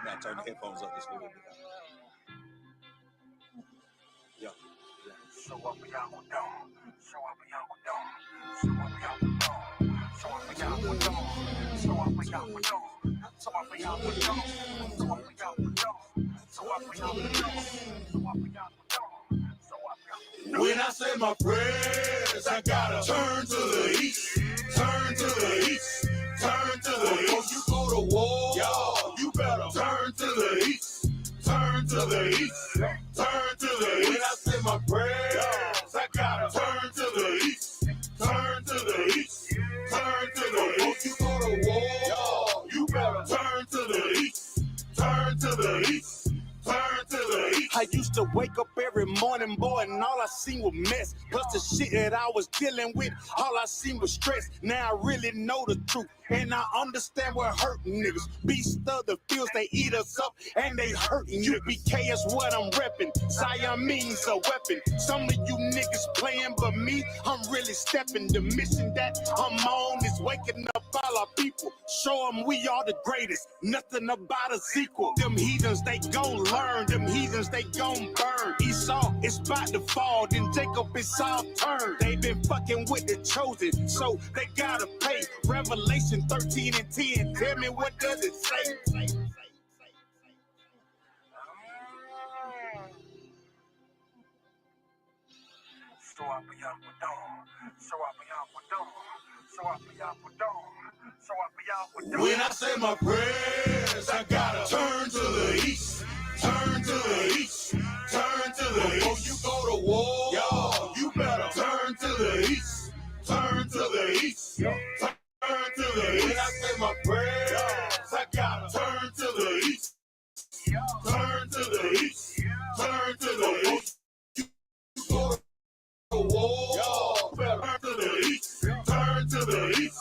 Now turn the headphones up just a little bit. Yeah. So up we out with them. So up we out with them. So up we out with them. So up we out with them. So up we out with them. So up we out with them. So up we out with them. So up we out with them. So up we out with them. So up we out with them. When I say my prayers, I gotta turn to the east. Turn to the east. Turn to the east. You go to war, y'all. You better turn to the east. Turn to the east. Turn to the east. When I say my prayers, I gotta turn to the east. Turn to the east. Turn to the east. You go to war, you better turn to the east. Turn to the east. Turn to the east. I used to wake up every morning, boy, and all I seen was mess. Plus the shit that I was dealing with, all I seen was stress. Now I really know the truth, and I understand what hurting niggas. Beast of the fields, they eat us up, and they hurting you. UBK is what I'm repping. Siamese a weapon. Some of you niggas playing, but me, I'm really stepping. The mission that I'm on is waking up all our people. Show them we are the greatest. Nothing about a sequel. Them heathens, they gon' learn. Them heathens, they gon' burn. Esau is about to fall. Then Jacob is all turned. They been fucking with the chosen, so they gotta pay. Revelation 13 and 10. Tell me, what does it say? So I be out with them. So I be out with them. So I be out with them. So I be out with them. When I say my prayers, I gotta turn to the east. Turn to the east. Turn to the east. Before you go to war, y'all, you better turn to the east. Turn to the east. Turn to the east. When I say my prayers, I gotta turn to the east. Turn to the east. Turn to the east. You go to war, y'all better turn to the east. Turn to the east.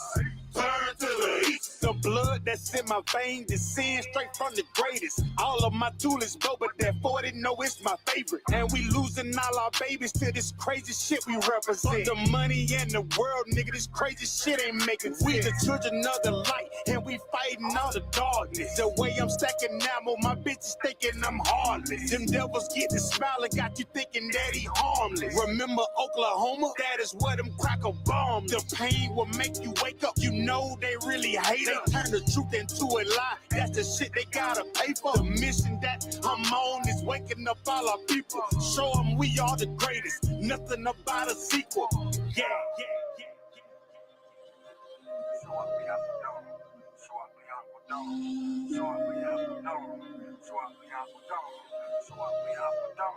Turn to the east. The blood that's in my veins descends straight from the greatest. All of my tools go, but that 40 know it's my favorite. And we losing all our babies to this crazy shit we represent. The money and the world, nigga, this crazy shit ain't making sense. We the children of the light, and we fighting all the darkness. The way I'm stacking ammo, my bitches thinking I'm heartless. Them devils get the smile and got you thinking that he harmless. Remember Oklahoma? That is where them cracker bombs. The pain will make you wake up. You know they really hate it. They turn the truth into a lie. That's the shit they gotta pay for. The mission that I'm on is waking up all our people. Show them we are the greatest. Nothing about a sequel. Yeah. So I be out with them. So I be out with them. So I be out with them. So I be out with them. So I be out with them.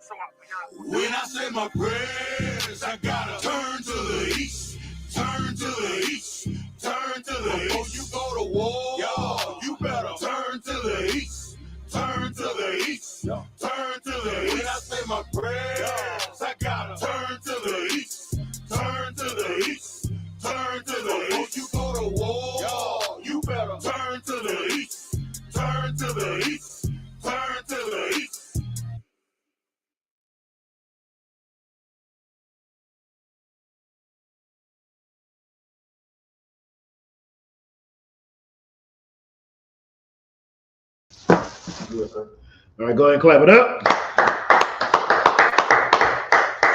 So I be out with them. When I say my prayers, I gotta turn to the east. Turn to the east. Turn to the east. Before you go to war, y'all, you better turn to the east. Turn to the east. Turn to the east. When I say my prayers, I gotta turn to the east. Turn to the east. Turn to the east. You go to war, y'all, you better turn to the east. Turn to the east. Turn to the east. All right, go ahead and clap it up.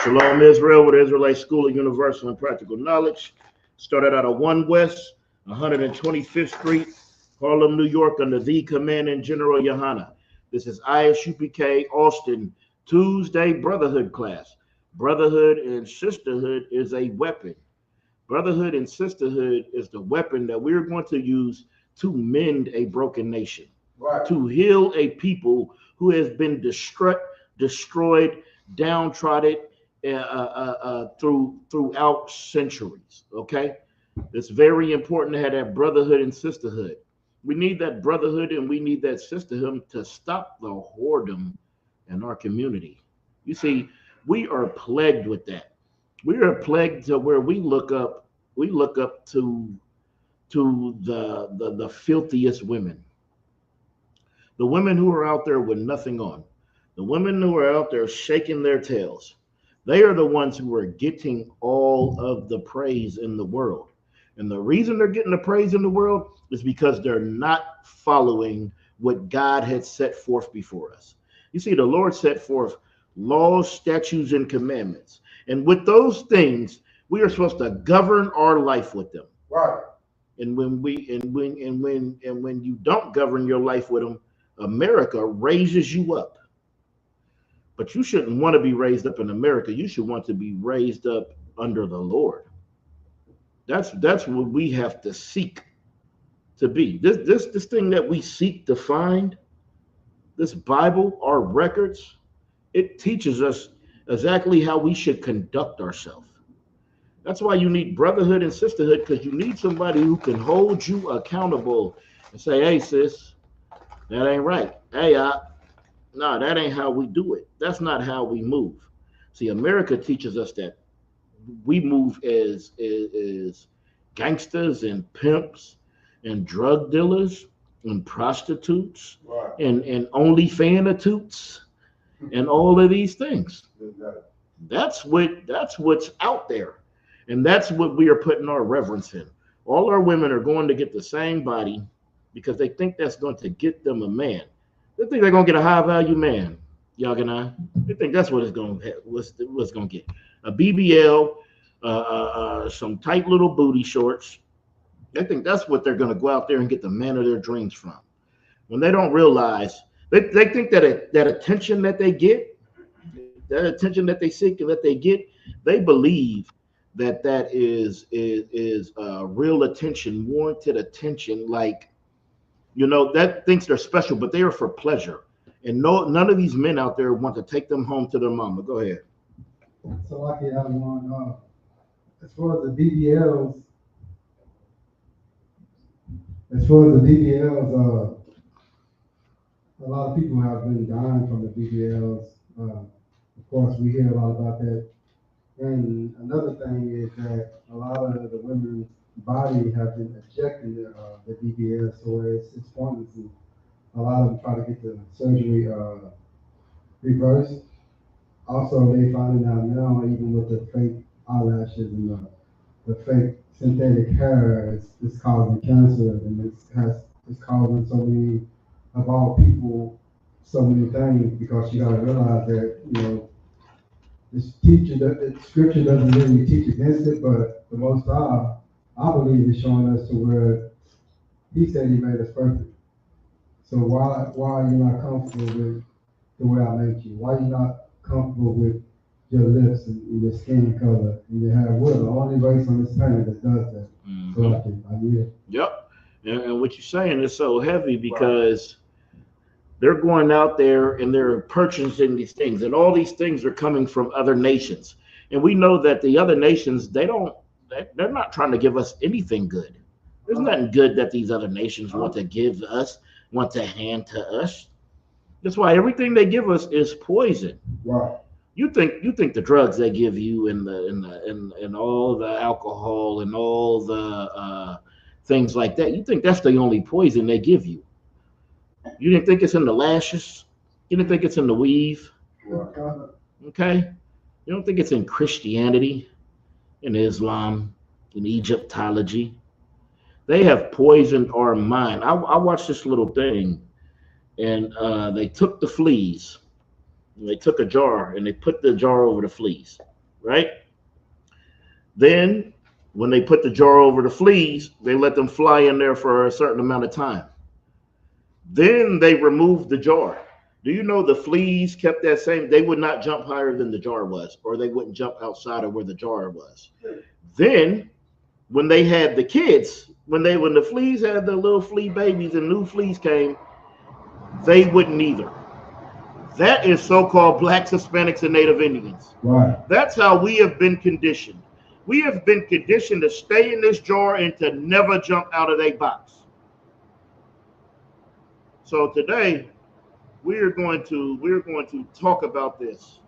Shalom Israel with Israelite School of Universal and Practical Knowledge. Started out of 1 West, 125th Street, Harlem, New York, under the Commanding General Yohana. This is ISUPK Austin Tuesday Brotherhood class. Brotherhood and sisterhood is a weapon. Brotherhood and sisterhood is the weapon that we're going to use to mend a broken nation. Right. To heal a people who has been destroyed, downtrodden throughout centuries. Okay, it's very important to have that brotherhood and sisterhood. We need that brotherhood and we need that sisterhood to stop the whoredom in our community. You see, we are plagued with that. We are plagued to where we look up to the filthiest women. The women who are out there with nothing on, the women who are out there shaking their tails, they are the ones who are getting all of the praise in the world. And the reason they're getting the praise in the world is because they're not following what God had set forth before us. You see, the Lord set forth laws, statutes, and commandments. And with those things, we are supposed to govern our life with them. Right. And when you don't govern your life with them, America raises you up. But you shouldn't want to be raised up in America. You should want to be raised up under the Lord. That's what we have to seek to be. This thing that we seek to find, this Bible, our records, it teaches us exactly how we should conduct ourselves. That's why you need brotherhood and sisterhood, because you need somebody who can hold you accountable and say, hey, sis, that ain't right. Hey, no, that ain't how we do it. That's not how we move. See, America teaches us that we move as gangsters and pimps and drug dealers and prostitutes Right. and only fanatoots and all of these things. Exactly. That's what's out there. And that's what we are putting our reverence in. All our women are going to get the same body because they think that's going to get them a man. They think they're going to get a high value man. Y'all and I. They think that's what it's going to what's going to get. A BBL, some tight little booty shorts. They think that's what they're going to go out there and get the man of their dreams from. When they don't realize, they think that that attention that they get, that attention that they seek and that they get, they believe that is real attention, warranted attention. Like, that thinks they're special, but they are for pleasure. And none of these men out there want to take them home to their mama. Go ahead. So I can have one. As far as the BBLs, a lot of people have been dying from the BBLs. Of course, we hear a lot about that. And another thing is that a lot of the women's body have been ejecting the BBL, so it's pointless. And a lot of them try to get the surgery reversed. Also, they finding out now, even with the fake eyelashes and the fake synthetic hair, it's causing cancer, and it's causing so many of all people so many things, because you got to realize that the scripture doesn't really teach against it, but the Most High, I believe, is showing us to where He said He made us perfect. So why are you not comfortable with the way I made you? Why are you not comfortable with your lips and your skin color and your hair? We're the only race on this planet that does that. Mm-hmm. So I hear. Yep. And what you're saying is so heavy because they're going out there and they're purchasing these things, and all these things are coming from other nations. And we know that the other nations, they're not trying to give us anything good. There's nothing good that these other nations want to give us, want to hand to us. That's why everything they give us is poison. Right. You think the drugs they give you and all the alcohol and all the things like that, you think that's the only poison they give you. You didn't think it's in the lashes. You didn't think it's in the weave. Okay? You don't think it's in Christianity, in Islam, in Egyptology. They have poisoned our mind. I watched this little thing, and they took the fleas. They took a jar, and they put the jar over the fleas, right? Then, when they put the jar over the fleas, they let them fly in there for a certain amount of time. Then they removed the jar. Do you know the fleas kept that same? They would not jump higher than the jar was, or they wouldn't jump outside of where the jar was. Then, when they had the kids, when the fleas had the little flea babies and new fleas came, they wouldn't either. That is so-called Blacks, Hispanics, and Native Indians. Right. That's how we have been conditioned. We have been conditioned to stay in this jar and to never jump out of their box. So today, we're going to talk about this.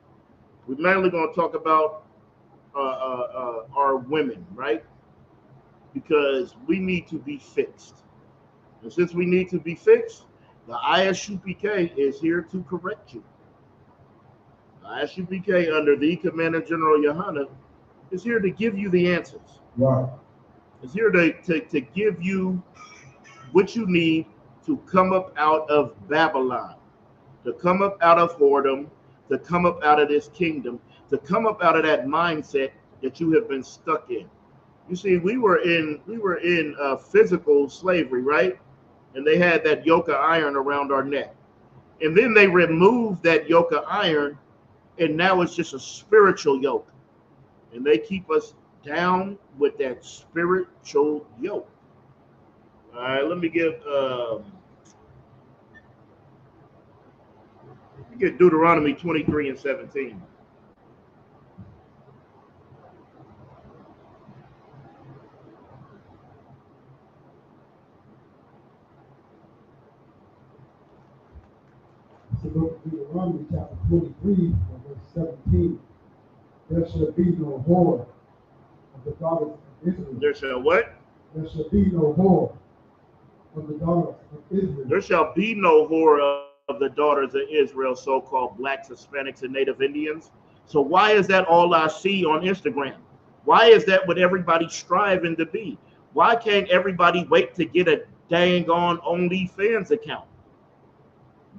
We're mainly going to talk about our women, right? Because we need to be fixed. And since we need to be fixed, the ISUPK is here to correct you. The ISUPK, under the Commander General Yohana, is here to give you the answers. Right. It's here to give you what you need to come up out of Babylon, to come up out of whoredom, to come up out of this kingdom, to come up out of that mindset that you have been stuck in. You see, we were in physical slavery, right? And they had that yoke of iron around our neck, and then they removed that yoke of iron, and now it's just a spiritual yoke, and they keep us down with that spiritual yoke. All right, let me get Deuteronomy 23 and 17. So go to Deuteronomy chapter 23, verse 17. There shall be no whore of the daughters of Israel. There shall what? There shall be no whore of the daughters of Israel. There shall be no whore of the daughters of Israel, so-called blacks, Hispanics, and Native Indians. So why is that all I see on Instagram? Why is that what everybody's striving to be? Why can't everybody wait to get a dang on OnlyFans account?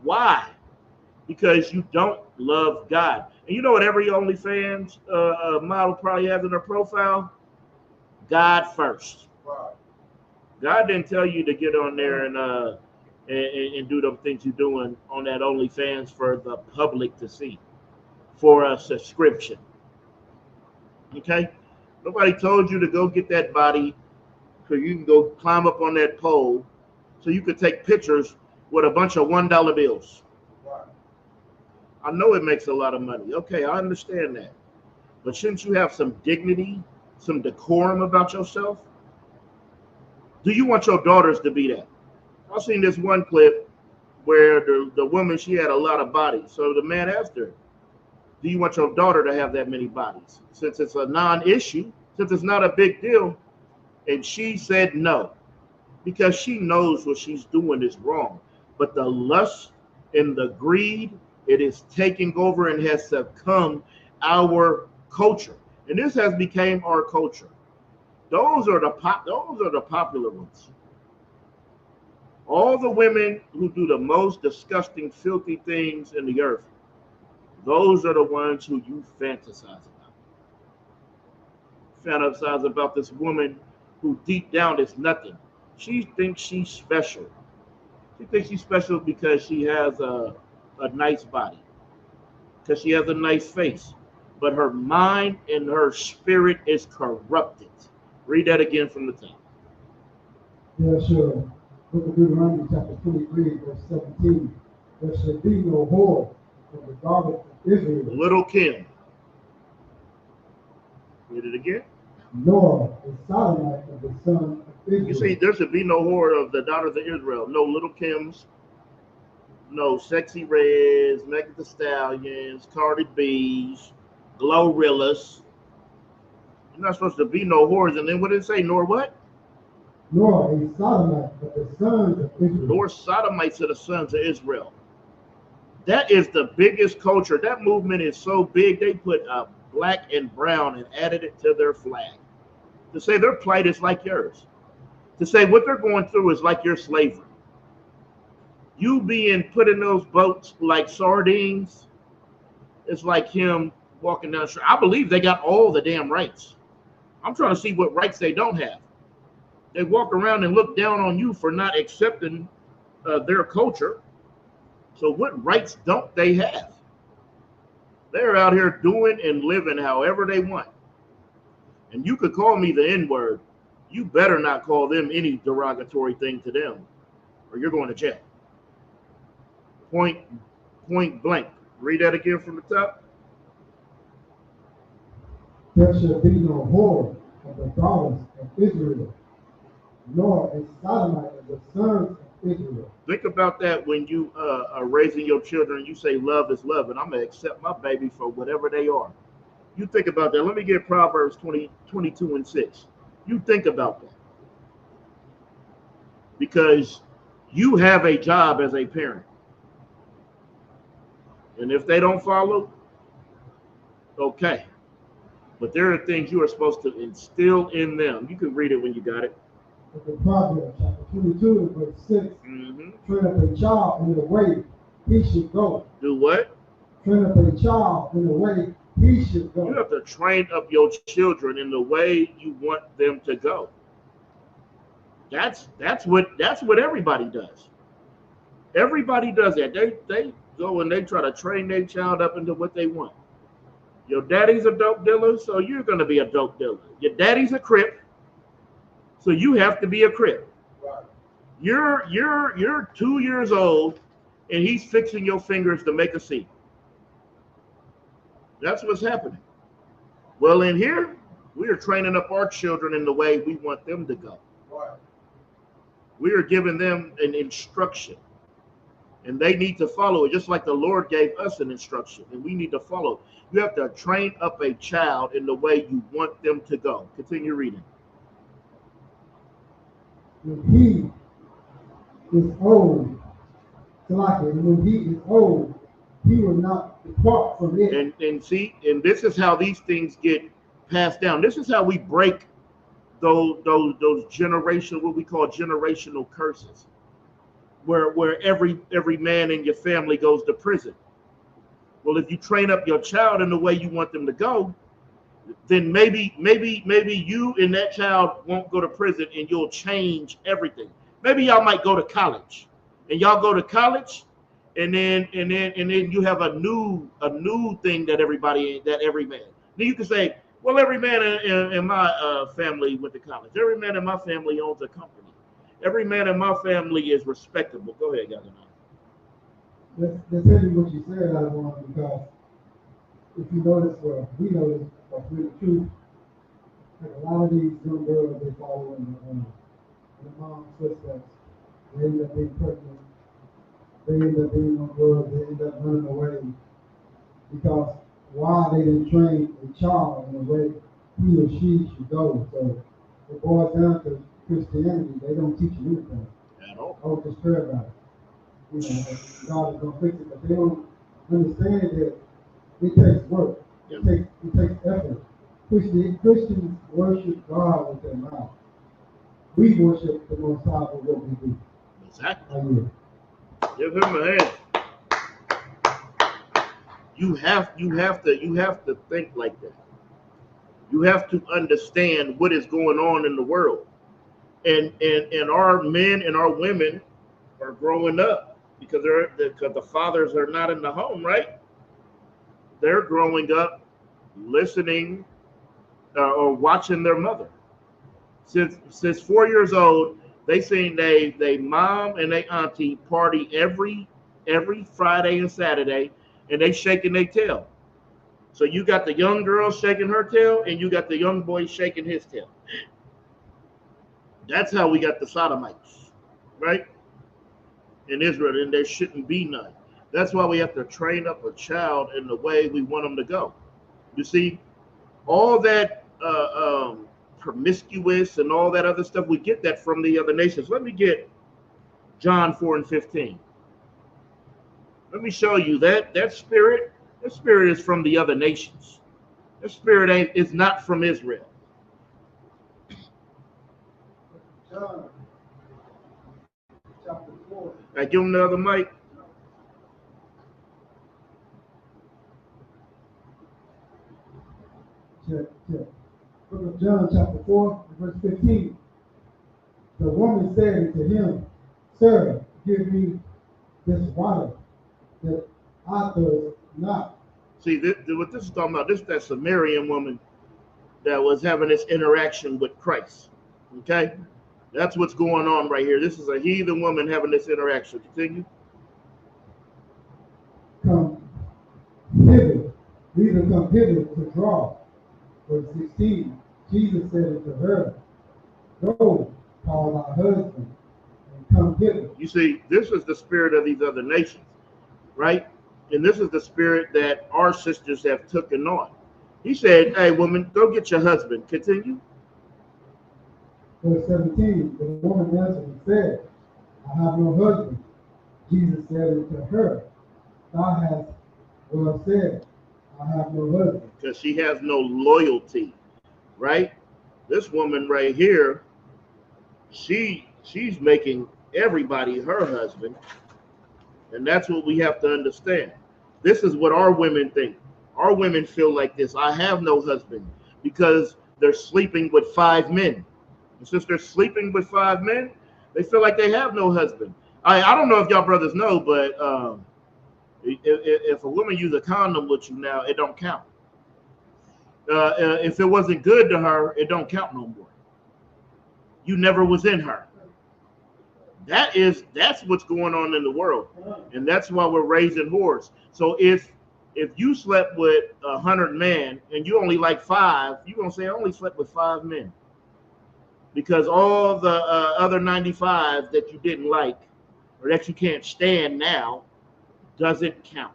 Why? Because you don't love God. And you know what every OnlyFans model probably has in their profile? God first. God didn't tell you to get on there and do them things you're doing on that OnlyFans for the public to see, for a subscription. Okay? Nobody told you to go get that body so you can go climb up on that pole so you could take pictures with a bunch of $1 bills. I know it makes a lot of money. Okay, I understand that. But shouldn't you have some dignity, some decorum about yourself? Do you want your daughters to be that? I've seen this one clip where the woman, she had a lot of bodies. So the man asked her, do you want your daughter to have that many bodies? Since it's a non-issue, since it's not a big deal. And she said no, because she knows what she's doing is wrong. But the lust and the greed, it is taking over and has succumbed our culture. And this has become our culture. Those are the popular ones. All the women who do the most disgusting, filthy things in the earth, those are the ones who you fantasize about. Fantasize about this woman who deep down is nothing. She thinks she's special. She thinks she's special because she has a nice body, because she has a nice face. But her mind and her spirit is corrupted. Read that again from the top. There shall, book of Deuteronomy chapter 23, verse 17. There shall be no whore of the daughters of Israel. Little Kim. Read it again. Nor a sodomite of the son of Israel. You see, there should be no whore of the daughters of Israel. No Little Kims, no Sexy Reds, Megan Thee Stallions, Cardi B's, Glorillas. You're not supposed to be no whores. And then what did it say? Nor what? Nor a sodomite of the sons of Israel. Nor sodomites of the sons of Israel. That is the biggest culture. That movement is so big, they put black and brown and added it to their flag. To say their plight is like yours. To say what they're going through is like your slavery. You being put in those boats like sardines, it's like him walking down the street. I believe they got all the damn rights. I'm trying to see what rights they don't have. They walk around and look down on you for not accepting their culture. So what rights don't they have? They're out here doing and living however they want. And you could call me the N-word. You better not call them any derogatory thing to them, or you're going to jail. Point blank. Read that again from the top. There shall be no whore of the daughters of Israel, nor a sodomite of the sons of Israel. Think about that when you are raising your children. You say love is love, and I'm going to accept my baby for whatever they are. You think about that. Let me get Proverbs 22 and 6. You think about that. Because you have a job as a parent. And if they don't follow, okay. But there are things you are supposed to instill in them. You can read it when you got it. The Proverbs chapter 22 and verse 6. Mm-hmm. Train up a child in the way he should go. Do what? Train up a child in the way he should go. You have to train up your children in the way you want them to go. That's what everybody does. Everybody does that. They go and they try to train their child up into what they want. Your daddy's a dope dealer, so you're going to be a dope dealer. Your daddy's a crip, so you have to be a crip. Right. You're 2 years old, and he's fixing your fingers to make a C. That's what's happening. Well, in here, we are training up our children in the way we want them to go. Right. We are giving them an instruction, and they need to follow it, just like the Lord gave us an instruction, and we need to follow. You have to train up a child in the way you want them to go. Continue reading. When he is old, when he is old, he will not depart from it. And see, and this is how these things get passed down. This is how we break those generational, what we call generational curses, where every man in your family goes to prison. Well, if you train up your child in the way you want them to go, then maybe you and that child won't go to prison, and you'll change everything. Maybe y'all might go to college, and y'all go to college, and then you have a new thing that every man. Then you can say, well, every man in my family went to college. Every man in my family owns a company. Every man in my family is respectable. Go ahead, guys. Let's tell you what you said, I want, because if you notice, we notice, the truth, like a lot of these young girls, they follow in the mom's footsteps. They end up being pregnant. They end up being on drugs. They end up running away. Because why they didn't train a child in the way he or she should go. So it boils down to Christianity. They don't teach you anything. At all. Oh, just pray about it. You know, God is going to fix it. But they don't understand that it takes work. It takes effort. Christians worship God with their mouth. We worship the Most High with what we do. Exactly. Give him a hand. You have to think like that. You have to understand what is going on in the world, and our men and our women are growing up because the fathers are not in the home, right? They're growing up listening or watching their mother. Since 4 years old, they seen they mom and they auntie party every Friday and Saturday, and they shaking their tail. So you got the young girl shaking her tail, and you got the young boy shaking his tail. That's how we got the sodomites, right? In Israel, and there shouldn't be none. That's why we have to train up a child in the way we want them to go. You see, all that promiscuous and all that other stuff, we get that from the other nations. Let me get John 4:15. Let me show you that spirit. That spirit is from the other nations. That spirit is not from Israel. John chapter 4. I give him the other mic. Check. Book of John chapter 4, verse 15. The woman said to him, Sir, give me this water that I thirst not. See, what this is talking about, this is that Sumerian woman that was having this interaction with Christ. Okay? That's what's going on right here. This is a heathen woman having this interaction. Continue. Come hither. These are come hither to draw. Verse 16. Jesus said unto her, Go, call thy husband, and come hither. You see, this is the spirit of these other nations, right? And this is the spirit that our sisters have taken on. He said, hey, woman, go get your husband. Continue. Verse 17, the woman answered and said, I have no husband. Jesus said unto her, Thou hast well said, I have no husband. because she has no loyalty, right? This woman right here, she's making everybody her husband, and that's what we have to understand. This is what our women think. Our women feel like this: I have no husband, because they're sleeping with 5 men. And since they're sleeping with 5 men, they feel like they have no husband. I don't know if y'all brothers know, but if a woman use a condom with you now, it don't count. If it wasn't good to her, it don't count no more. You never was in her. That's what's going on in the world, and that's why we're raising whores. So if you slept with 100 men and you only like 5, you're gonna say I only slept with 5 men, because all the other 95 that you didn't like or that you can't stand now doesn't count.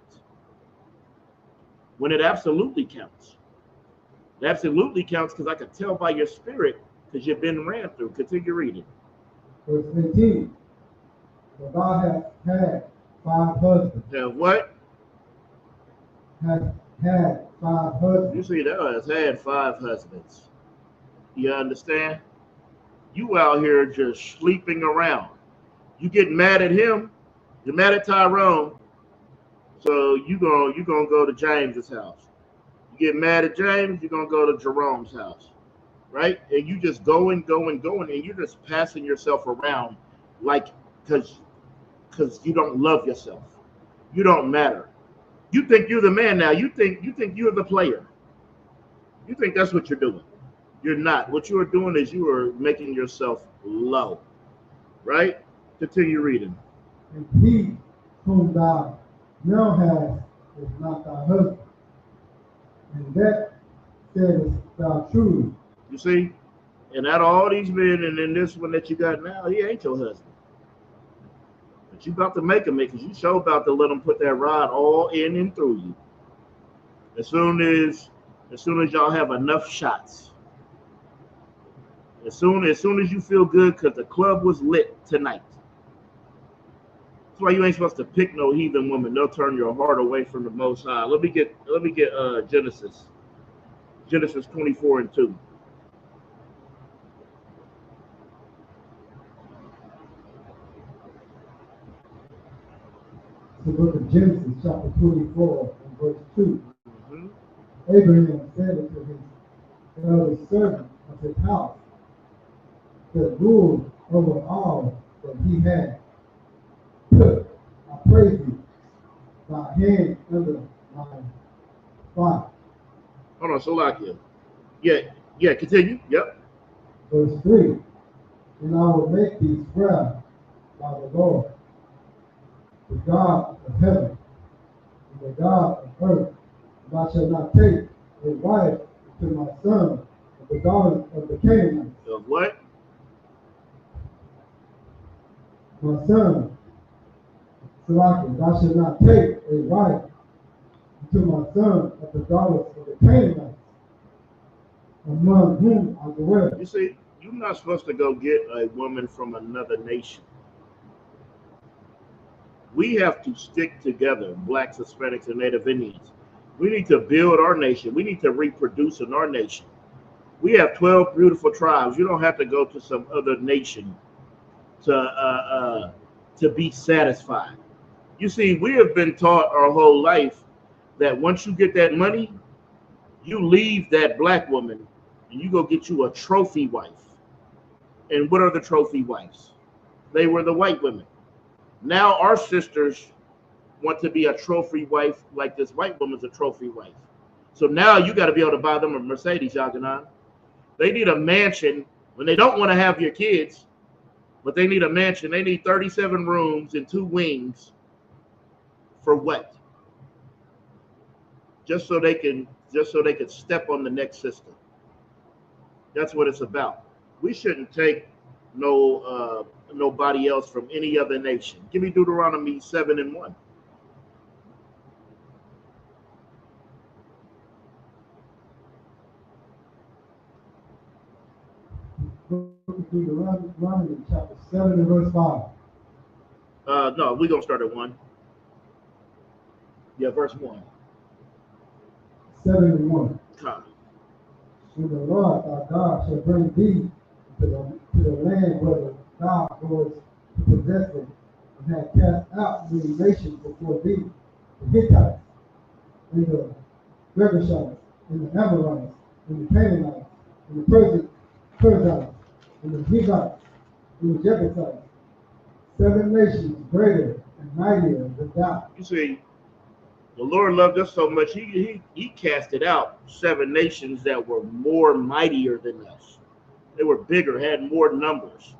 When it absolutely counts. It absolutely counts, because I can tell by your spirit, because you've been ran through. Continue reading. Verse 18. For thou hast had 5 husbands. Now what? Hast had 5 husbands. You see, that has had 5 husbands. You understand? You out here just sleeping around. You get mad at him. You're mad at Tyrone. So you gonna go to James's house. You get mad at James, you're gonna go to Jerome's house, right? And you just going, and you're just passing yourself around, like, because you don't love yourself. You don't matter. You think you're the man now. You think you're the player. You think that's what you're doing. You're not. What you are doing is you are making yourself low, right? Continue reading. And he whom thou now hast is not thy husband. And that saidest thou truly. You see? And out of all these men, and then this one that you got now, he ain't your husband. But you about to make him, because you sure about to let him put that rod all in and through you. As soon as y'all have enough shots. As soon as you feel good, because the club was lit tonight. That's why you ain't supposed to pick no heathen woman. They'll turn your heart away from the Most High. Let me get Genesis 24:2. The book of Genesis, chapter 24, and verse 2. Mm-hmm. Abraham said unto his eldest servant of his house, that ruled over all that he had, put, I pray thee, thy hand under my thigh. Hold on, Salakia. Yeah, continue. Yep. Verse 3. And I will make thee swear by the Lord, the God of heaven, and the God of earth, thou shalt not take a wife to my son of the daughters of the Canaanites. Of what? My son, Salaki, thou shalt not take a wife to my son of the daughters of the Canaanites, among whom I dwell. You see, you're not supposed to go get a woman from another nation. We have to stick together, blacks, Hispanics, and Native Indians. We need to build our nation. We need to reproduce in our nation. We have 12 beautiful tribes. You don't have to go to some other nation to be satisfied. You see, we have been taught our whole life that once you get that money, you leave that black woman and you go get you a trophy wife. And what are the trophy wives? They were the white women. Now our sisters want to be a trophy wife, like this white woman's a trophy wife. So now you got to be able to buy them a Mercedes, Yaganan. They need a mansion when they don't want to have your kids, but they need a mansion. They need 37 rooms and 2 wings. For what? Just so they can step on the next sister. That's what it's about. We shouldn't take nobody else from any other nation. Give me Deuteronomy 7:1. Deuteronomy chapter 7 and verse 5. No, we're gonna start at 1. Yeah, verse 1. 7:1. Come. When the Lord thy God shall bring thee to the land where thou goest to possess it, and have cast out many nations before thee, the Hittites, and the Girgashites, and the Amorites, and the Canaanites, and the Perizzites, and the Hivites, and the Jebusites, 7 nations greater and mightier than thou. You see, the Lord loved us so much, he casted out 7 nations that were more mightier than us. They were bigger, had more numbers,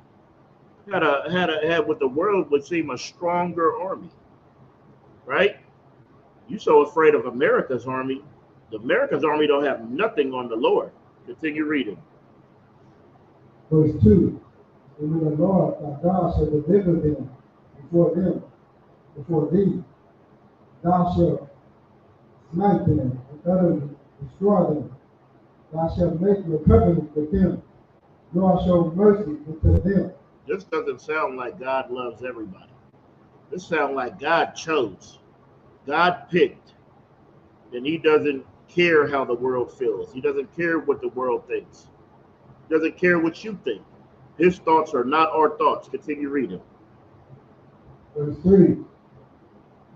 had what the world would seem a stronger army, right? You so afraid of America's army. The America's army don't have nothing on the Lord. Continue reading. Verse 2. And when the Lord thy God shall deliver them, before thee, thou shalt smite them and utterly destroy them. Thou shalt make no covenant with them, nor show mercy unto them. This doesn't sound like God loves everybody. This sounds like God chose. God picked. And he doesn't care how the world feels. He doesn't care what the world thinks. He doesn't care what you think. His thoughts are not our thoughts. Continue reading. Verse 3.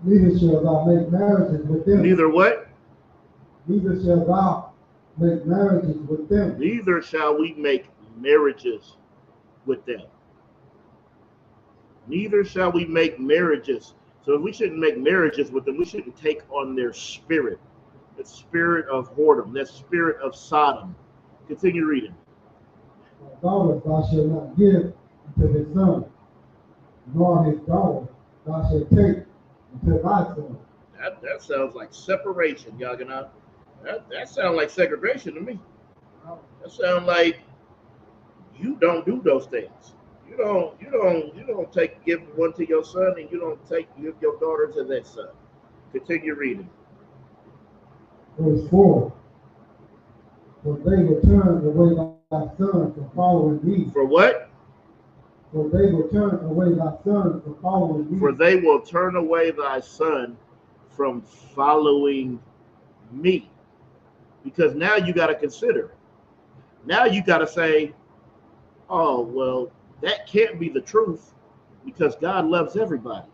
Neither shall thou make marriages with them. Neither what? Neither shall thou make marriages with them. Neither shall we make marriages with them. Neither shall we make marriages. So if we shouldn't make marriages with them, we shouldn't take on their spirit. The spirit of whoredom, that spirit of Sodom. Continue reading. Thy daughter thou shalt not give unto his son, nor his daughter thou shalt take unto thy son. That sounds like separation, Yaganah. That sounds like segregation to me. That sounds like you don't do those things. You don't give one to your son, and you don't give your daughter to that son. Continue reading. Verse 4. For they will turn away thy son from following me. For what? For they will turn away thy son from following me. For they will turn away thy son from following me. Because now you got to consider. Now you got to say, oh, well, that can't be the truth because God loves everybody.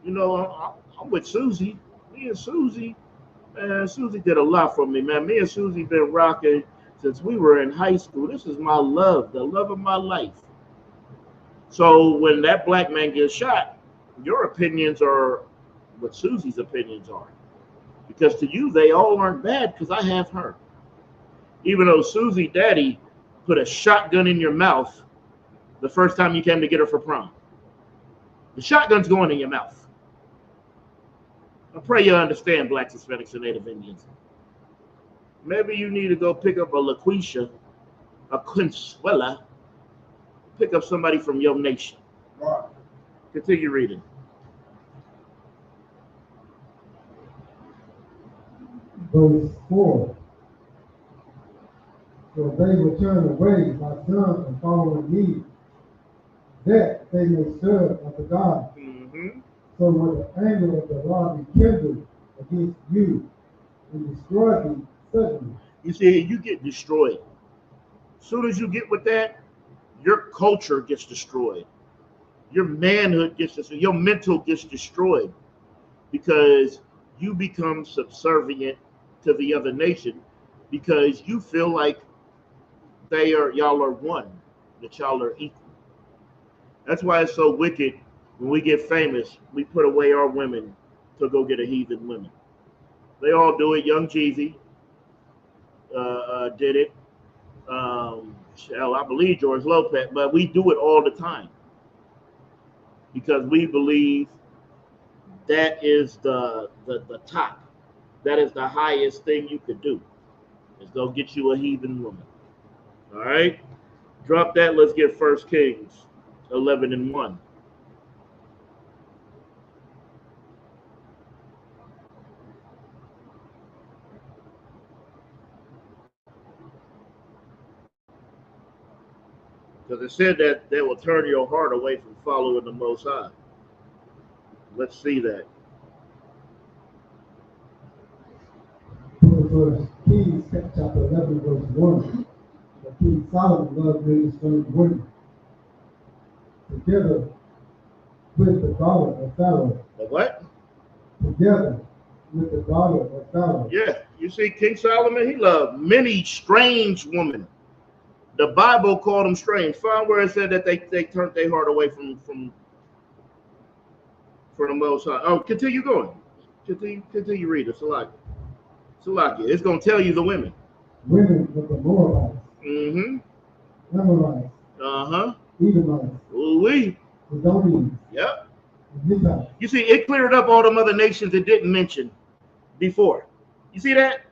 You know, I'm with Susie. Me and Susie, man, Susie did a lot for me, man. Me and Susie been rocking since we were in high school. This is my love, the love of my life. So when that black man gets shot, your opinions are what Susie's opinions are. Because to you, they all aren't bad because I have her. Even though Susie daddy put a shotgun in your mouth the first time you came to get her for prom. The shotgun's going in your mouth. I pray you understand, Blacks, Hispanics, and Native Indians. Maybe you need to go pick up a LaQuisha, a Consuela, pick up somebody from your nation. Right. Continue reading. Verse 4. For they will turn away thy son from following me, that they may serve unto God. Mm-hmm. So will the anger of the Lord be kindled against you and destroy thee suddenly. You see, you get destroyed. As soon as you get with that, your culture gets destroyed. Your manhood gets destroyed. Your mental gets destroyed because you become subservient to the other nation because you feel like y'all are one, that y'all are equal. That's why it's so wicked when we get famous, we put away our women to go get a heathen women. They all do it. Young Jeezy did it. I believe George Lopez, but we do it all the time because we believe that is the top. That is the highest thing you could do is go get you a heathen woman. All right, drop that. Let's get 1 Kings 11:1. Because it said that they will turn your heart away from following the Most High. Let's see that. Verse chapter 11, verse 1, that King Solomon loved many strange women, together with the daughter of Pharaoh. The what? Together with the daughter of Pharaoh. Yeah, you see, King Solomon, he loved many strange women. The Bible called them strange. Find where it said that they turned their heart away from the Most High. Oh, continue going. Continue reading. Salakia. It's gonna tell you the women. Women of the Moabites, Mm-hmm. Amorites, Uh-huh. Edomites, Ooh-wee. Sidonians, Yep. and Hittites. You see, it cleared up all them other nations it didn't mention before. You see that?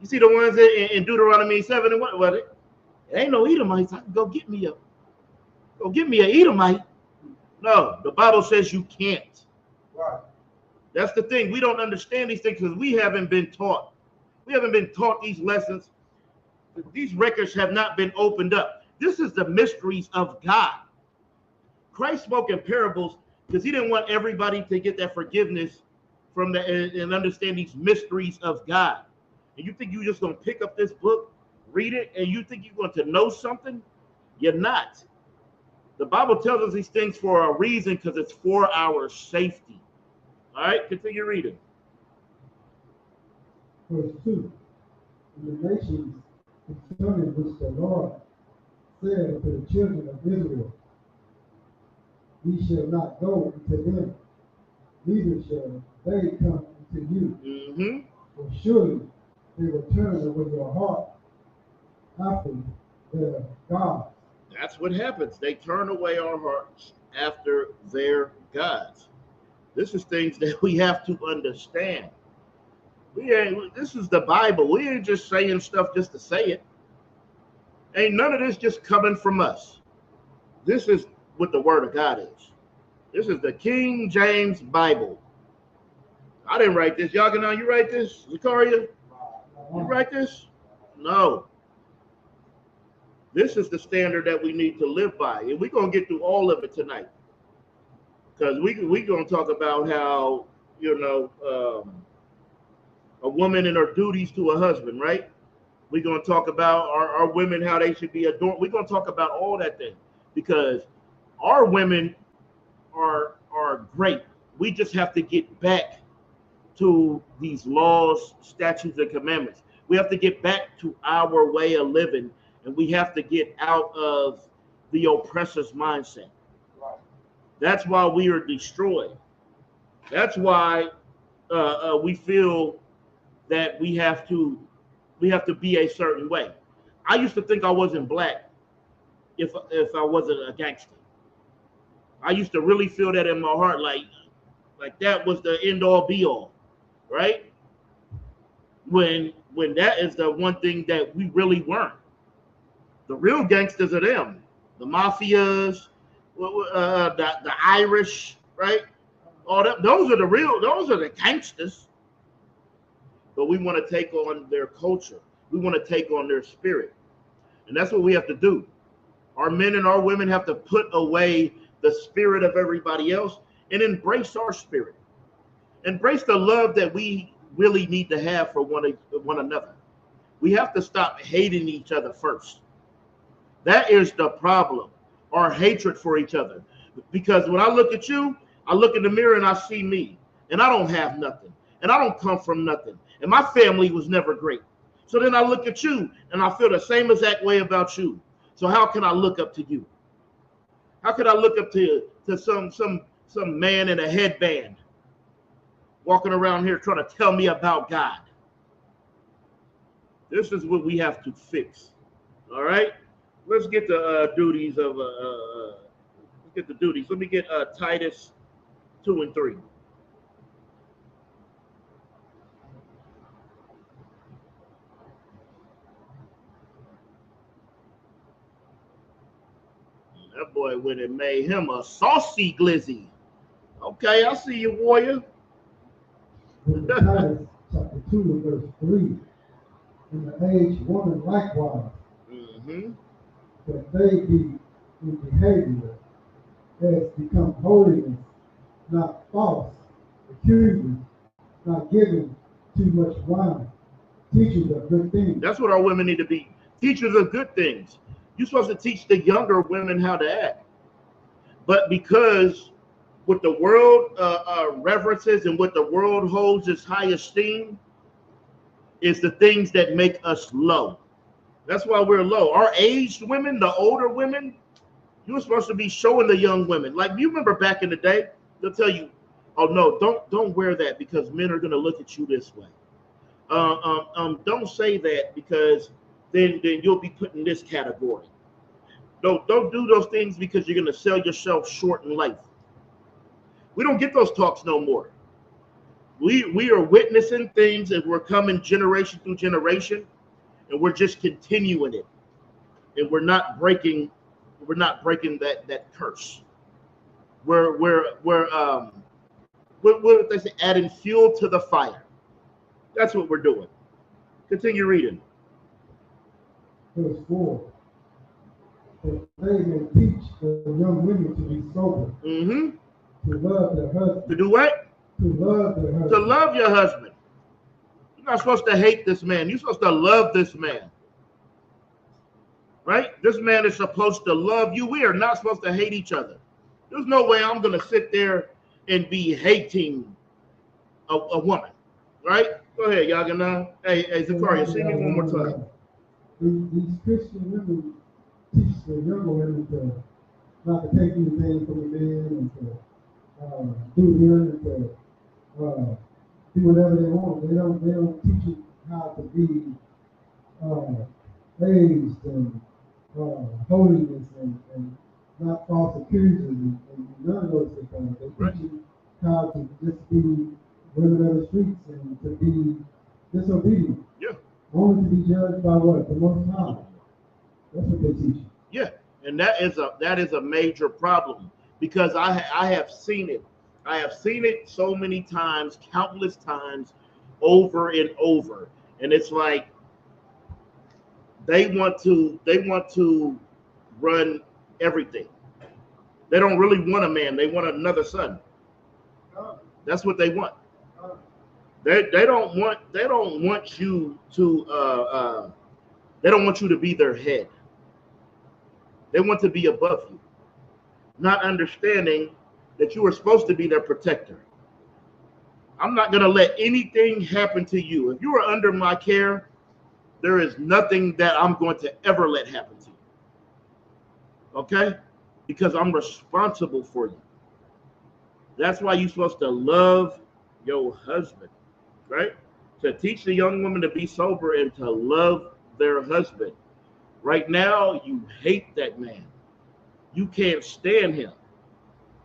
You see the ones in Deuteronomy 7 and what was it? It ain't no Edomites. I can go get me an Edomite. No, the Bible says you can't. Right. That's the thing. We don't understand these things because we haven't been taught. We haven't been taught these lessons. These records have not been opened up. This is the mysteries of God. Christ spoke in parables because he didn't want everybody to get that forgiveness from and understand these mysteries of God. And you think you're just going to pick up this book, read it, and you think you're going to know something? You're not. The Bible tells us these things for a reason because it's for our safety. All right, continue reading. Verse 2. And the nations concerning which the Lord said to the children of Israel, ye shall not go into them, neither shall they come into you. Mm-hmm. For surely they will turn away your heart after their gods. That's what happens. They turn away our hearts after their gods. This is things that we have to understand. This is the Bible. We ain't just saying stuff just to say it. Ain't none of this just coming from us. This is what the Word of God is. This is the King James Bible. I didn't write this. Y'all know you write this? Zakaria? You write this? No. This is the standard that we need to live by. And we're going to get through all of it tonight. Because we're going to talk about how, a woman and her duties to a husband, right? We're going to talk about our women, how they should be adored. We're going to talk about all that thing because our women are great. We just have to get back to these laws, statutes, and commandments. We have to get back to our way of living, and we have to get out of the oppressor's mindset. That's why we are destroyed. That's why we feel that we have to be a certain way. I used to think I wasn't black if I wasn't a gangster. I used to really feel that in my heart, like that was the end all be all, right? When that is the one thing that we really weren't. The real gangsters are them, the mafias, the Irish, right? All that. Those are the gangsters. But we want to take on their culture. We want to take on their spirit. And that's what we have to do. Our men and our women have to put away the spirit of everybody else and embrace our spirit. Embrace the love that we really need to have for one another. We have to stop hating each other first. That is the problem, our hatred for each other. Because when I look at you, I look in the mirror and I see me. And I don't have nothing. And I don't come from nothing. And my family was never great. So then I look at you and I feel the same exact way about you. So how can I look up to you? How could I look up to some man in a headband walking around here trying to tell me about God? This is what we have to fix. All right? Let's get the duties of let's get the duties. Let me get Titus 2 and 3. That boy went and made him a saucy glizzy. Okay, I see you, warrior. Titus chapter 2 verse 3. And the aged woman likewise, that they be in behavior as become holiness, not false, accusing, not giving too much wine, teachers of good things. That's what our women need to be. Teachers of good things. You're supposed to teach the younger women how to act. But because what the world reverences and what the world holds as high esteem is the things that make us low. That's why we're low. Our aged women, the older women, you're supposed to be showing the young women. Like, you remember back in the day, they'll tell you, oh no, don't wear that because men are gonna look at you this way. Don't say that because then you'll be put in this category. Don't do those things because you're gonna sell yourself short in life. We don't get those talks no more. We are witnessing things and we're coming generation through generation, and we're just continuing it, and we're not breaking that curse. What they say, adding fuel to the fire. That's what we're doing. Continue reading. Verse 4. That they may teach the young women to be sober, to love their husband. To do what? To love their husband. To love your husband. You're not supposed to hate this man. You're supposed to love this man. Right? This man is supposed to love you. We are not supposed to hate each other. There's no way I'm going to sit there and be hating a woman. Right? Go ahead, Yagana. Hey, Zakaria, see me one more time. These Christian women teach the younger women to not to take anything from a man and to do them and to do whatever they want. They don't teach you how to be raised and holiness and not false accusers and none of those things. They teach you how to just be women of the streets and to be disobedient. Yeah. Only to be judged by what? The Most High. That's what they teach you. Yeah, and that is a major problem because I have seen it. I have seen it so many times, countless times, over and over, and it's like they want to run everything. They don't really want a man. They want another son. That's what they want. They don't want you to they don't want you to be their head. They want to be above you, not understanding that you are supposed to be their protector. I'm not going to let anything happen to you. If you are under my care, there is nothing that I'm going to ever let happen to you. Okay? Because I'm responsible for you. That's why you're supposed to love your husband, right? To teach the young woman to be sober and to love their husband. Right now, you hate that man. You can't stand him,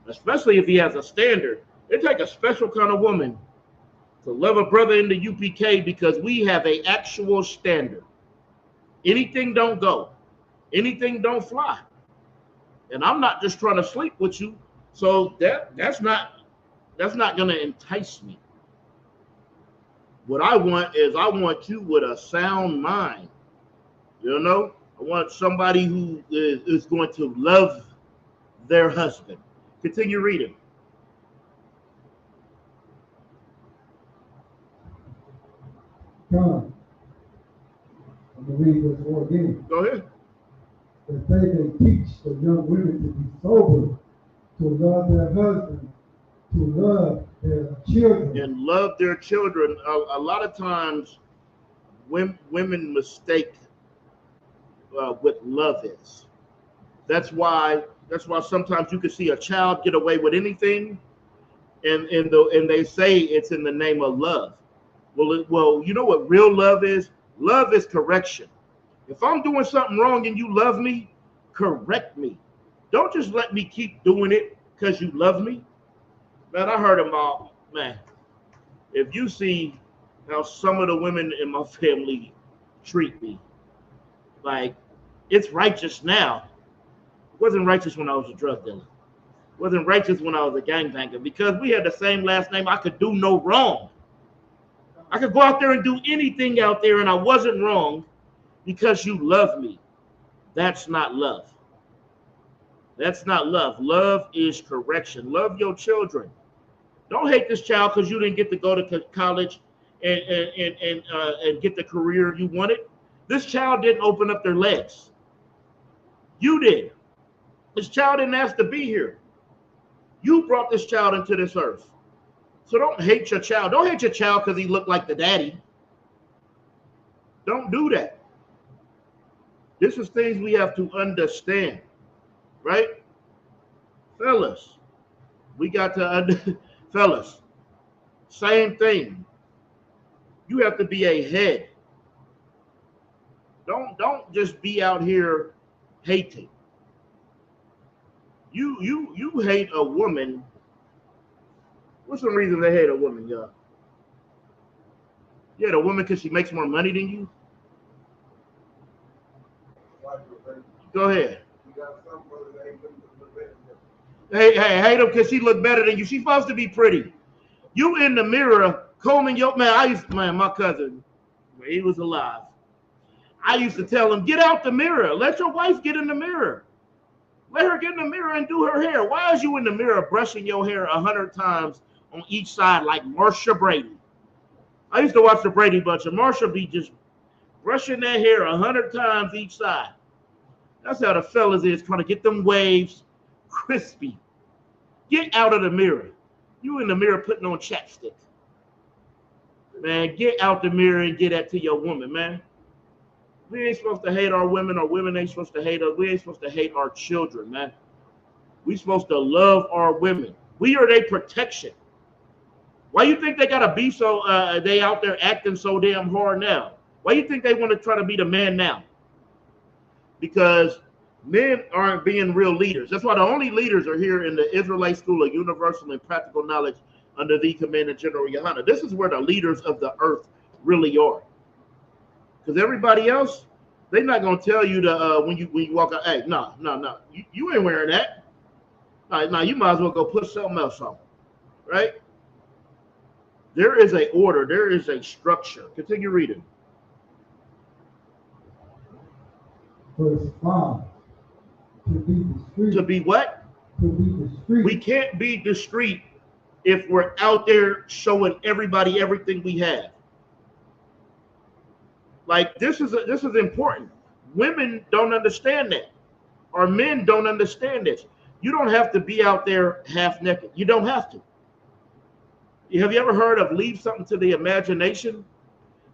especially if he has a standard. It takes a special kind of woman to love a brother in the UPK because we have an actual standard. Anything don't go. Anything don't fly. And I'm not just trying to sleep with you. So that's not going to entice me. What I want you with a sound mind. You know? I want somebody who is going to love their husband. Continue reading. Come. I'm going to read this more again. Go ahead. That they may teach the young women to be sober, to love their husband, to love their children. And love their children. A lot of times women mistake what love is. That's why sometimes you can see a child get away with anything, and they say it's in the name of love. Well, you know what real love is? Love is correction. If I'm doing something wrong and you love me, correct me. Don't just let me keep doing it because you love me. Man, I heard about, man, if you see how some of the women in my family treat me, like, it's righteous now. It wasn't righteous when I was a drug dealer. It wasn't righteous when I was a gangbanger. Because we had the same last name, I could do no wrong. I could go out there and do anything out there and I wasn't wrong because you love me. That's not love. That's not love. Love is correction. Love your children. Don't hate this child because you didn't get to go to college and get the career you wanted. This child didn't open up their legs. You did. This child didn't ask to be here. You brought this child into this earth. So don't hate your child. Don't hate your child because he looked like the daddy. Don't do that. This is things we have to understand, right? Fellas, we got to, fellas, same thing. You have to be a head. Don't just be out here hating. You hate a woman. What's some reason they hate a woman, y'all? You hate a woman because she makes more money than you? Go ahead. Hey, hate her because she look better than you. She's supposed to be pretty. You in the mirror combing your man. My cousin, when he was alive, I used to tell him, get out the mirror. Let your wife get in the mirror. Let her get in the mirror and do her hair. Why is you in the mirror brushing your hair 100 times on each side like Marsha Brady? I used to watch the Brady Bunch, and Marsha be just brushing that hair 100 times each side. That's how the fellas is, trying to get them waves crispy. Get out of the mirror. You in the mirror putting on chapstick. Man, get out the mirror and get that to your woman, man. We ain't supposed to hate our women, or women ain't supposed to hate us. We ain't supposed to hate our children, man. We supposed to love our women. We are their protection. Why you think they gotta be so they out there acting so damn hard now? Why you think they want to try to be the man now? Because men aren't being real leaders. That's why the only leaders are here in the Israelite School of Universal and Practical Knowledge under the command of General Yohana. This is where the leaders of the earth really are. Because everybody else, they're not gonna tell you to when you walk out, hey, no, you ain't wearing that. No, you might as well go put something else on, right? There is a order, there is a structure. Continue reading. Verse 5. To be discreet. To be what? To be discreet. We can't be discreet if we're out there showing everybody everything we have. Like this is important. Women don't understand that. Or men don't understand this. You don't have to be out there half naked. You don't have to. Have you ever heard of leave something to the imagination?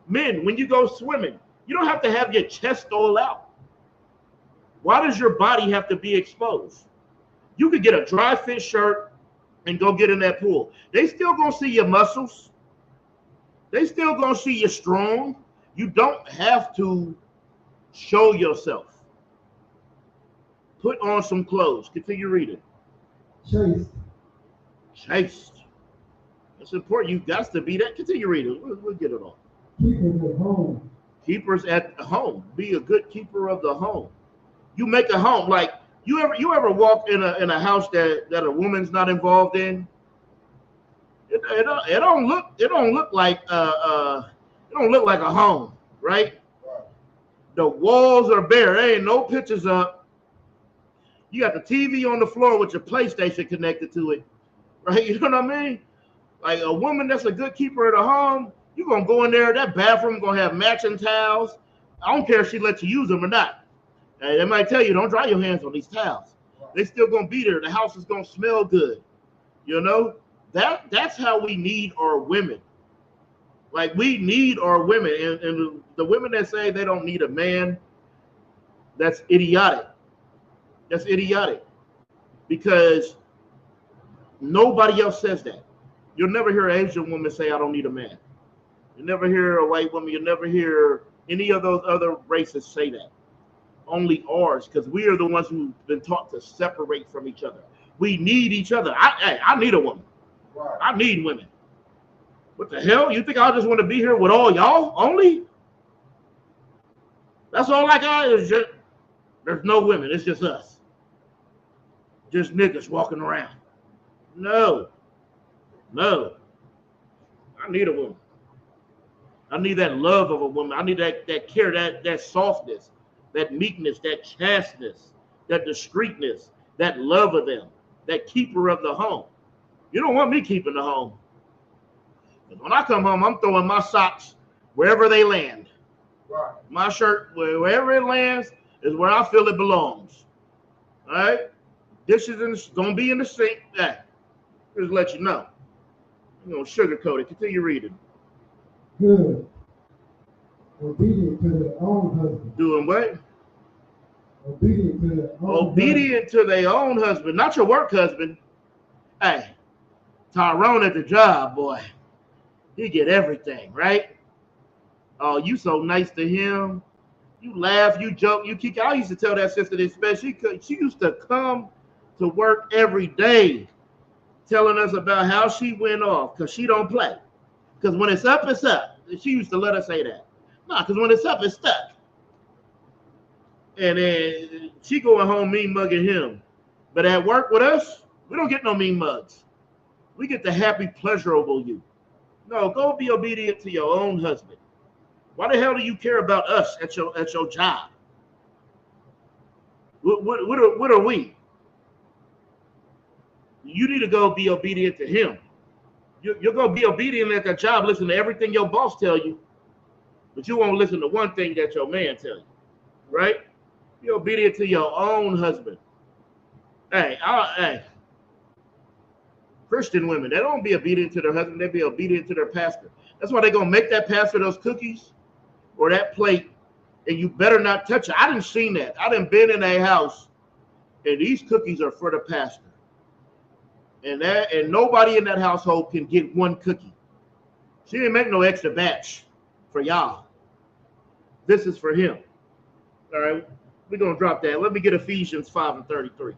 Men, when you go swimming, you don't have to have your chest all out. Why does your body have to be exposed? You could get a dry fit shirt and go get in that pool. They still gonna see your muscles. They still gonna see you strong. You don't have to show yourself. Put on some clothes. Continue reading. Chaste. That's important. You got to be that. Continue reading. We'll get it on. Keepers at home. Keepers at home. Be a good keeper of the home. You make a home. Like you ever walk in a house that a woman's not involved in? It don't look like a home, right? The walls are bare. There ain't no pictures up. You got the TV on the floor with your PlayStation connected to it, right? You know what I mean? Like a woman that's a good keeper of the home, you're gonna go in there. That bathroom gonna have matching towels. I don't care if she lets you use them or not. They might tell you don't dry your hands on these towels. They still gonna be there. The house is gonna smell good. You know that's how we need our women. Like we need our women, and the women that say they don't need a man, that's idiotic. That's idiotic because nobody else says that. You'll never hear an Asian woman say, I don't need a man. You'll never hear a white woman. You'll never hear any of those other races say that. Only ours, because we are the ones who've been taught to separate from each other. We need each other. I need a woman. Right. I need women. What the hell? You think I just want to be here with all y'all only? That's all I got is just, there's no women. It's just us. Just niggas walking around. No. I need a woman. I need that love of a woman. I need that care, that softness, that meekness, that chasteness, that discreetness, that love of them, that keeper of the home. You don't want me keeping the home. When I come home, I'm throwing my socks wherever they land. Right. My shirt, wherever it lands, is where I feel it belongs. All right? Dishes gonna be in the sink. Hey, just let you know. I'm gonna sugarcoat it. Continue reading. Good. Obedient to their own husband. Doing what? Obedient to their own Obedient to their own husband, not your work husband. Hey, Tyrone at the job, boy. He get everything, right? Oh, you so nice to him. You laugh, you joke, you kick. I used to tell that sister this, especially she used to come to work every day telling us about how she went off because she don't play. Because when it's up, it's up. She used to let us say that. Nah, because when it's up, it's stuck. And then she going home mean mugging him. But at work with us, we don't get no mean mugs. We get the happy, pleasurable you. No, go be obedient to your own husband. Why the hell do you care about us at your job? What are we? You need to go be obedient to him. You're going to be obedient at that job, listen to everything your boss tell you, but you won't listen to one thing that your man tell you, right? Be obedient to your own husband. Hey, Christian women, they don't be obedient to their husband, they be obedient to their pastor. That's why they're going to make that pastor those cookies or that plate, and you better not touch it. I didn't seen that. I done been in a house, and these cookies are for the pastor. And nobody in that household can get one cookie. She didn't make no extra batch for y'all. This is for him. All right, we're going to drop that. Let me get Ephesians 5 and 33.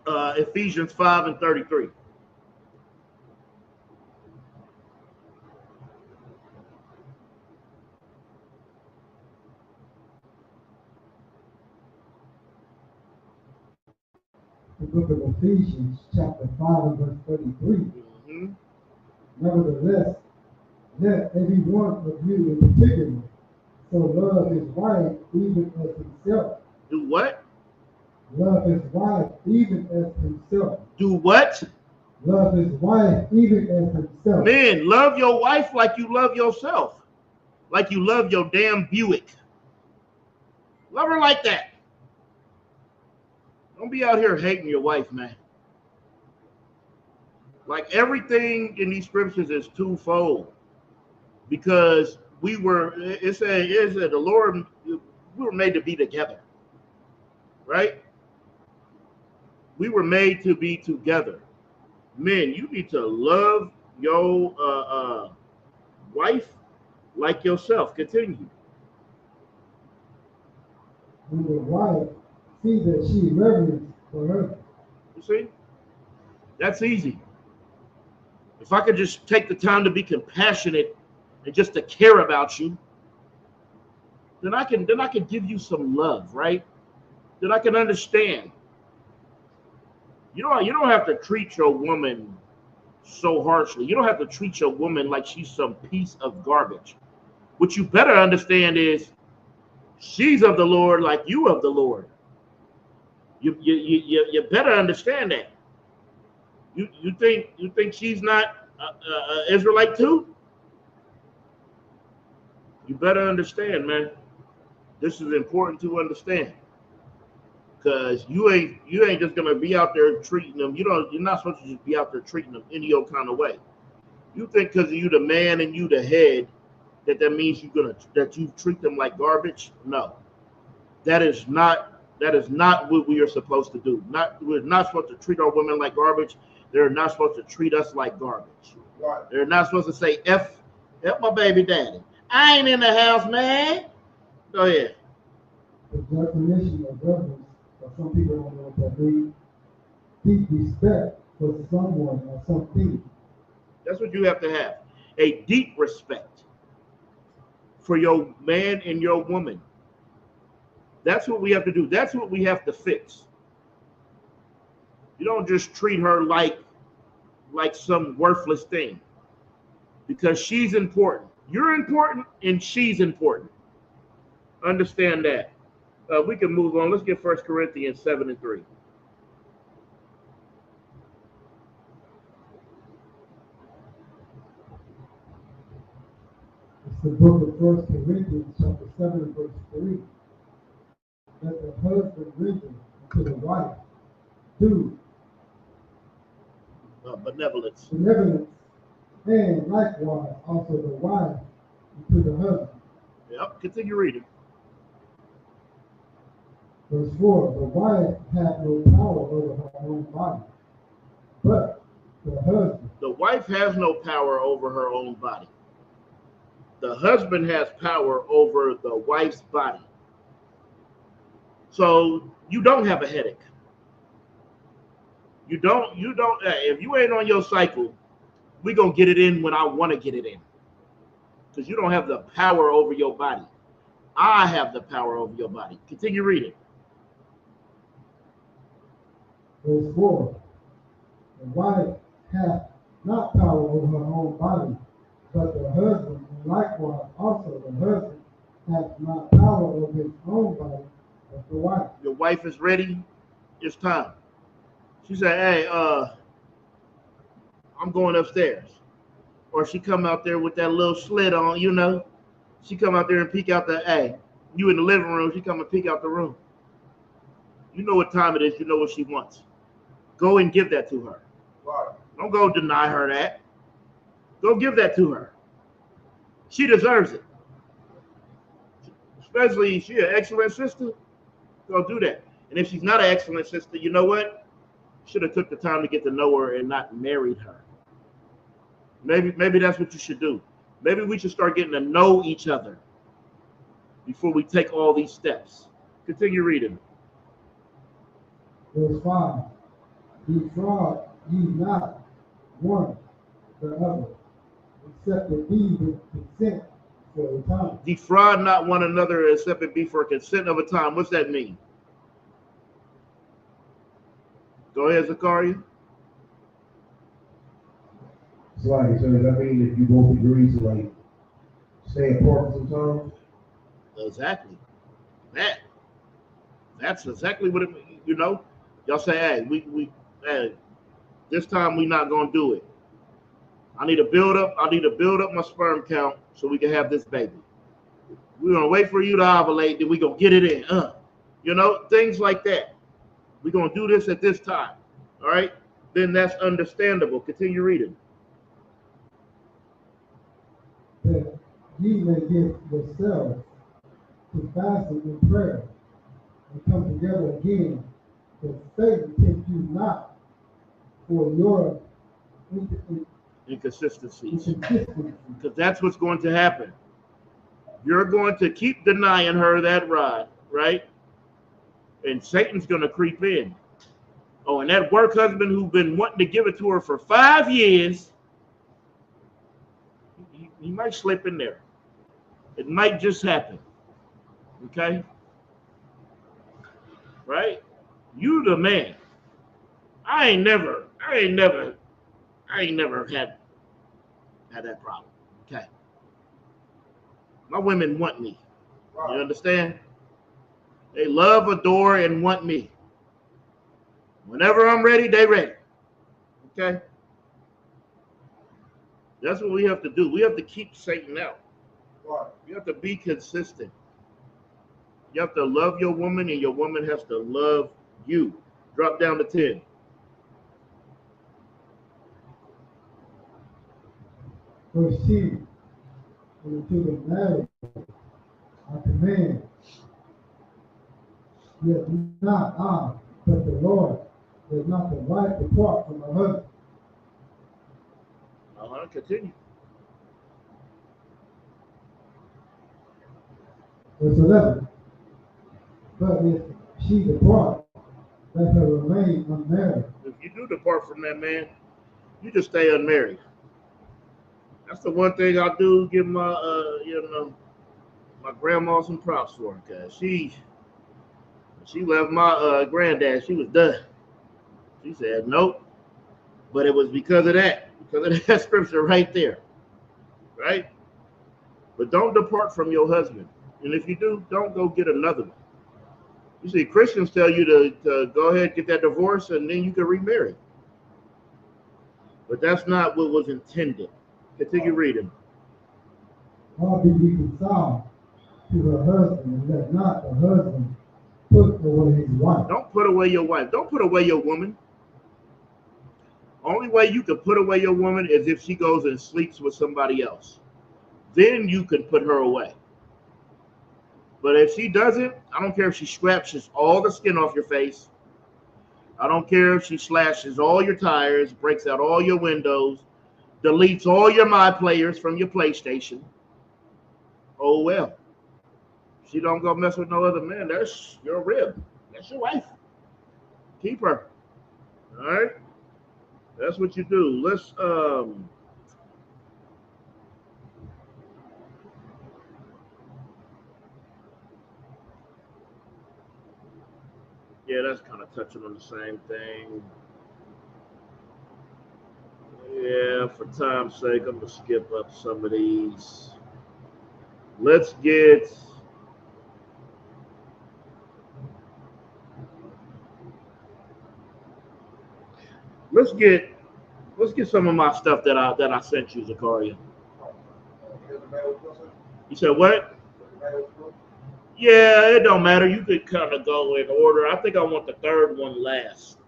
Ephesians 5 and 33. The book of Ephesians, chapter 5 and verse 33. Mm-hmm. Nevertheless, let every one of you in particular so love his wife even as himself. Do what? Love his wife even as himself. Do what? Love his wife even as himself. Men, love your wife like you love yourself. Like you love your damn Buick. Love her like that. Don't be out here hating your wife, man. Like everything in these scriptures is twofold. Because it said the Lord, we were made to be together. Right? We were made to be together. Men, you need to love your wife like yourself. Continue. When the wife sees that she reverence for her. You see? That's easy. If I could just take the time to be compassionate and just to care about you, then I can give you some love, right? Then I can understand. You don't have to treat your woman so harshly. You don't have to treat your woman like she's some piece of garbage. What you better understand is she's of the Lord like you of the Lord. You better understand that. You think she's not Israelite too? You better understand, man. This is important to understand. Because you ain't just gonna be out there treating them. You're not supposed to just be out there treating them any old kind of way. You think because you the man and you the head that means that you treat them like garbage? No, that is not what we are supposed to do. We're not supposed to treat our women like garbage. They're not supposed to treat us like garbage. Right. They're not supposed to say F my baby daddy. I ain't in the house, man. Go ahead. The definition of reverence, for some people don't know what that means. Deep respect for someone or something. That's what you have to have. A deep respect for your man and your woman. That's what we have to do. That's what we have to fix. You don't just treat her like some worthless thing. Because she's important. You're important and she's important. Understand that. We can move on. Let's get 1 Corinthians 7 and 3. the book of 1 Corinthians, chapter 7, verse 3. Let the husband render to the wife due benevolence. benevolence, and likewise also the wife to the husband. Yep, continue reading. Verse 4, the wife hath no power over her own body, but the husband. The wife has no power over her own body. The husband has power over the wife's body. So you don't have a headache. You don't, if you ain't on your cycle, we gonna get it in when I want to get it in. Because you don't have the power over your body. I have the power over your body. Continue reading. Verse 4, the wife hath not power over her own body, but the husband, and likewise also the husband hath not power over his own body, but the wife. Your wife is ready. It's time. She said, hey, I'm going upstairs. Or she come out there with that little slit on, you know. She come out there and peek out the, hey, you in the living room, she come and peek out the room. You know what time it is. You know what she wants. Go and give that to her. Right. Don't go deny her that. Go give that to her. She deserves it. Especially if she's an excellent sister, go do that. And if she's not an excellent sister, you know what? Should have took the time to get to know her and not married her. Maybe that's what you should do. Maybe we should start getting to know each other before we take all these steps. Continue reading. Verse 5, defraud ye not one the other, except it be with consent for a time. Defraud not one another except it be for consent of a time. What's that mean? Go ahead, Zachariah. So like, so does that mean if you both agree to like stay apart for some time? Exactly. That's exactly what it, you know. Y'all say, hey, hey, this time we not gonna do it. I need to build up my sperm count so we can have this baby. We're gonna wait for you to ovulate, then we gonna get it in. You know, things like that. We're gonna do this at this time. All right, then that's understandable. Continue reading. That ye may give yourselves to fasting and prayer, and come together again, that Satan tempt you not for your Inconsistencies. inconsistency. Because that's what's going to happen. You're going to keep denying her that rod, right? And Satan's going to creep in. Oh, and that work husband who's been wanting to give it to her for 5 years, he might slip in there. It might just happen. Okay? Right? You the man. I ain't never had that problem. Okay. My women want me. You understand? They love, adore, and want me. Whenever I'm ready, they ready. Okay? That's what we have to do. We have to keep Satan out. You have to be consistent. You have to love your woman, and your woman has to love you. Drop down to 10. Verse 10, and to the marriage I command, yet not I, but the Lord, that not the wife depart from her husband. Continue. Verse 11, but if she depart, let her remain unmarried. If you do depart from that man, you just stay unmarried. That's the one thing I do give my, my grandma some props for, because she left my granddad. She was done. She said nope, but it was because of that scripture right there, right? But don't depart from your husband, and if you do, don't go get another one. You see, Christians tell you to go ahead and get that divorce, and then you can remarry. But that's not what was intended. Continue reading. or be reconciled to her husband, and let not the husband put away his wife. Don't put away your wife. Don't put away your woman. Only way you can put away your woman is if she goes and sleeps with somebody else. Then you can put her away. But if she doesn't, I don't care if she scratches all the skin off your face. I don't care if she slashes all your tires, breaks out all your windows, deletes all your My Players from your PlayStation. Oh well. She don't go mess with no other man. That's your rib. That's your wife. Keep her. All right. That's what you do. Let's yeah, that's kind of touching on the same thing. Yeah, for time's sake, I'm gonna skip up some of these. Let's get let's get let's get some of my stuff that I sent you, Zakaria. You said what? Yeah, it don't matter. You could kind of go in order. I think I want the third one last.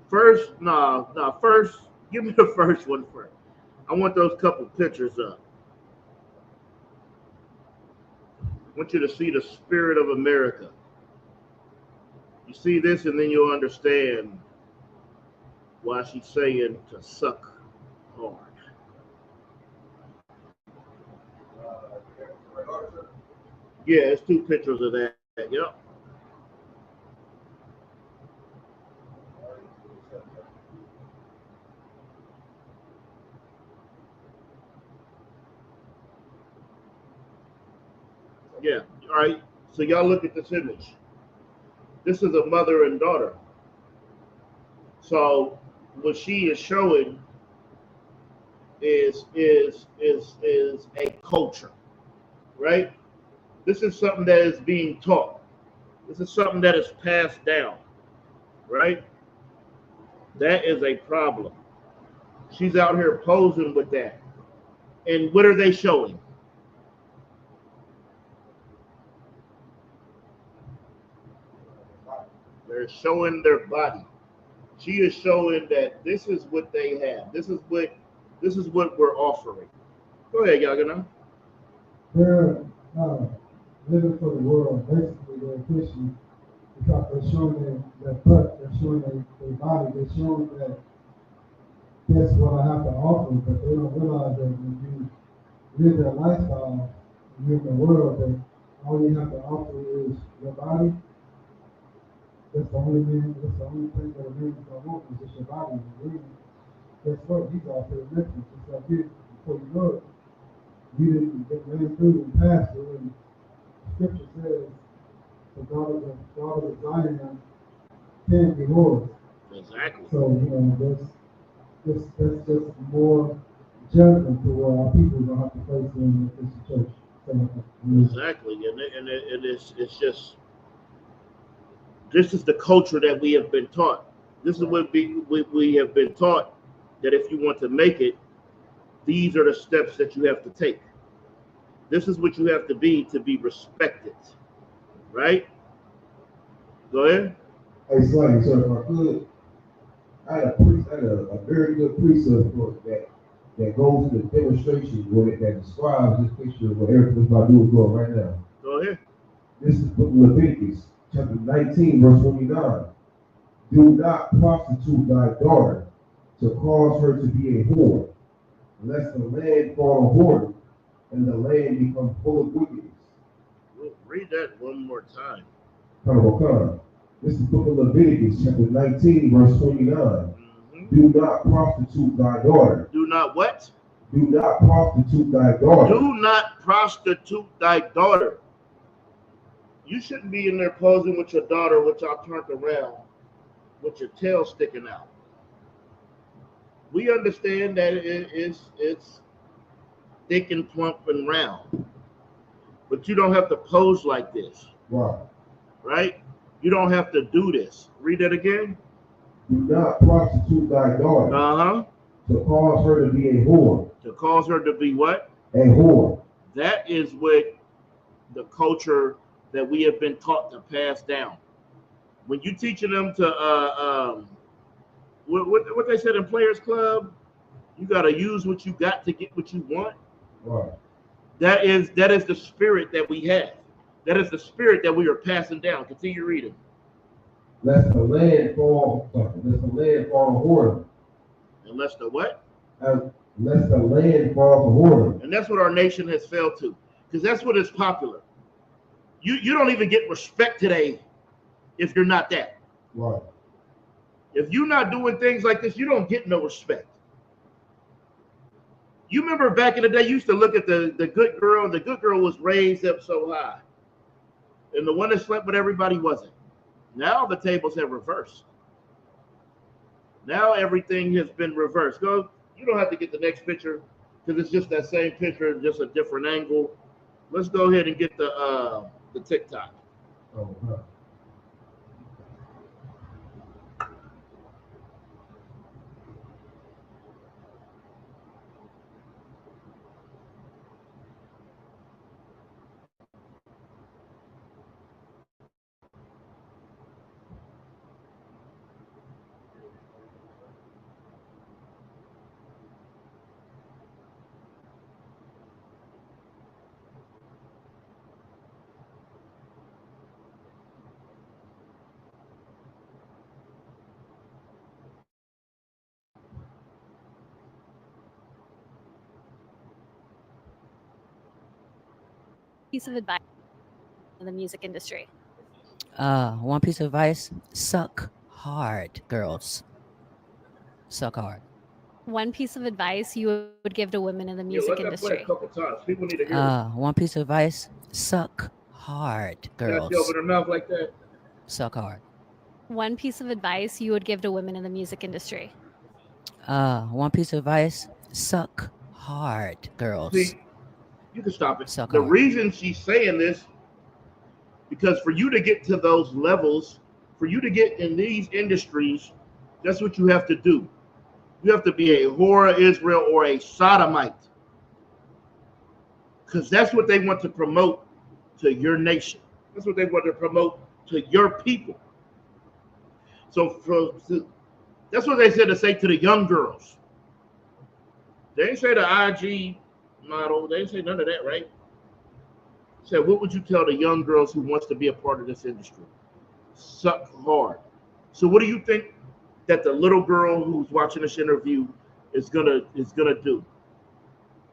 First, no. First, give me the first one first. I want those couple pictures up. I want you to see the spirit of America. You see this, and then you'll understand why she's saying to suck hard. Yeah, it's two pictures of that. Yep. Yeah. All right. So y'all look at this image. This is a mother and daughter. So what she is showing is a culture, right? This is something that is being taught. This is something that is passed down, right? That is a problem. She's out here posing with that. And what are they showing? They're showing their body. She is showing that this is what they have. This is what we're offering. Go ahead, Yagana. They're living for the world. Basically, they're Christian because they're showing their butt, they're showing their body, they're showing that that's what I have to offer, but they don't realize that when you live that lifestyle, you in the world, that all you have to offer is your body. That's the only thing that a man is gonna want is just your body. And then, guess what? He's out there lifting. Just like you, before you know it, you didn't get ran through and passed it. And scripture says the daughter of Zion can't be whores. Exactly. So, that's just more judgment to where our people are gonna have to face in this church. So, Exactly. And it's just this is the culture that we have been taught. This is what we have been taught that if you want to make it, these are the steps that you have to take. This is what you have to be respected. Right? Go ahead. Hey, Slaney, so if I could, I had a very good precept for that goes to the demonstration that describes this picture of what Eric was about to do is doing right now. Go ahead. This is book of Leviticus, chapter 19, verse 29. Do not prostitute thy daughter to cause her to be a whore, lest the land fall a whoredom and the land become full of wickedness. Read that one more time. This is the book of Leviticus, chapter 19, verse 29. Mm-hmm. Do not prostitute thy daughter. Do not what? Do not prostitute thy daughter. Do not prostitute thy daughter. You shouldn't be in there posing with your daughter with y'all turned around with your tail sticking out. We understand that thick and plump and round. But you don't have to pose like this, Right. right? You don't have to do this. Read that again. Do not prostitute thy daughter Uh-huh. to cause her to be a whore. To cause her to be what? A whore. That is what the culture that we have been taught to pass down. When you teaching them to what they said in Players Club, you got to use what you got to get what you want. Right. That is the spirit that we have. That is the spirit that we are passing down. Continue reading. Lest the land fall to whoredom. Unless the what? Lest the land fall to whoredom. And that's what our nation has failed to, because that's what is popular. You don't even get respect today if you're not that. Right. If you're not doing things like this, you don't get no respect. You remember back in the day, you used to look at the good girl. The good girl was raised up so high. And the one that slept with everybody wasn't. Now the tables have reversed. Now everything has been reversed. Go. You don't have to get the next picture because it's just that same picture, just a different angle. Let's go ahead and get the TikTok. Oh, huh. Piece of advice in the music industry. One piece of advice: suck hard, girls. Suck hard. One piece of advice you would give to women in the Yeah, music let that play a industry. couple times. People need to hear it. One piece of advice: suck hard, Got you girls. open their mouth like that. Suck hard. One piece of advice you would give to women in the music industry. One piece of advice: suck hard, girls. See, you can stop it. Suck The hard. reason she's saying this, because for you to get to those levels, for you to get in these industries, that's what you have to do. You have to be a whore of Israel or a sodomite. Because that's what they want to promote to your nation. That's what they want to promote to your people. So that's what they said to say to the young girls. They didn't say the IG model. They didn't say none of that, right? They said, what would you tell the young girls who wants to be a part of this industry? Suck hard. So what do you think that the little girl who's watching this interview is gonna do?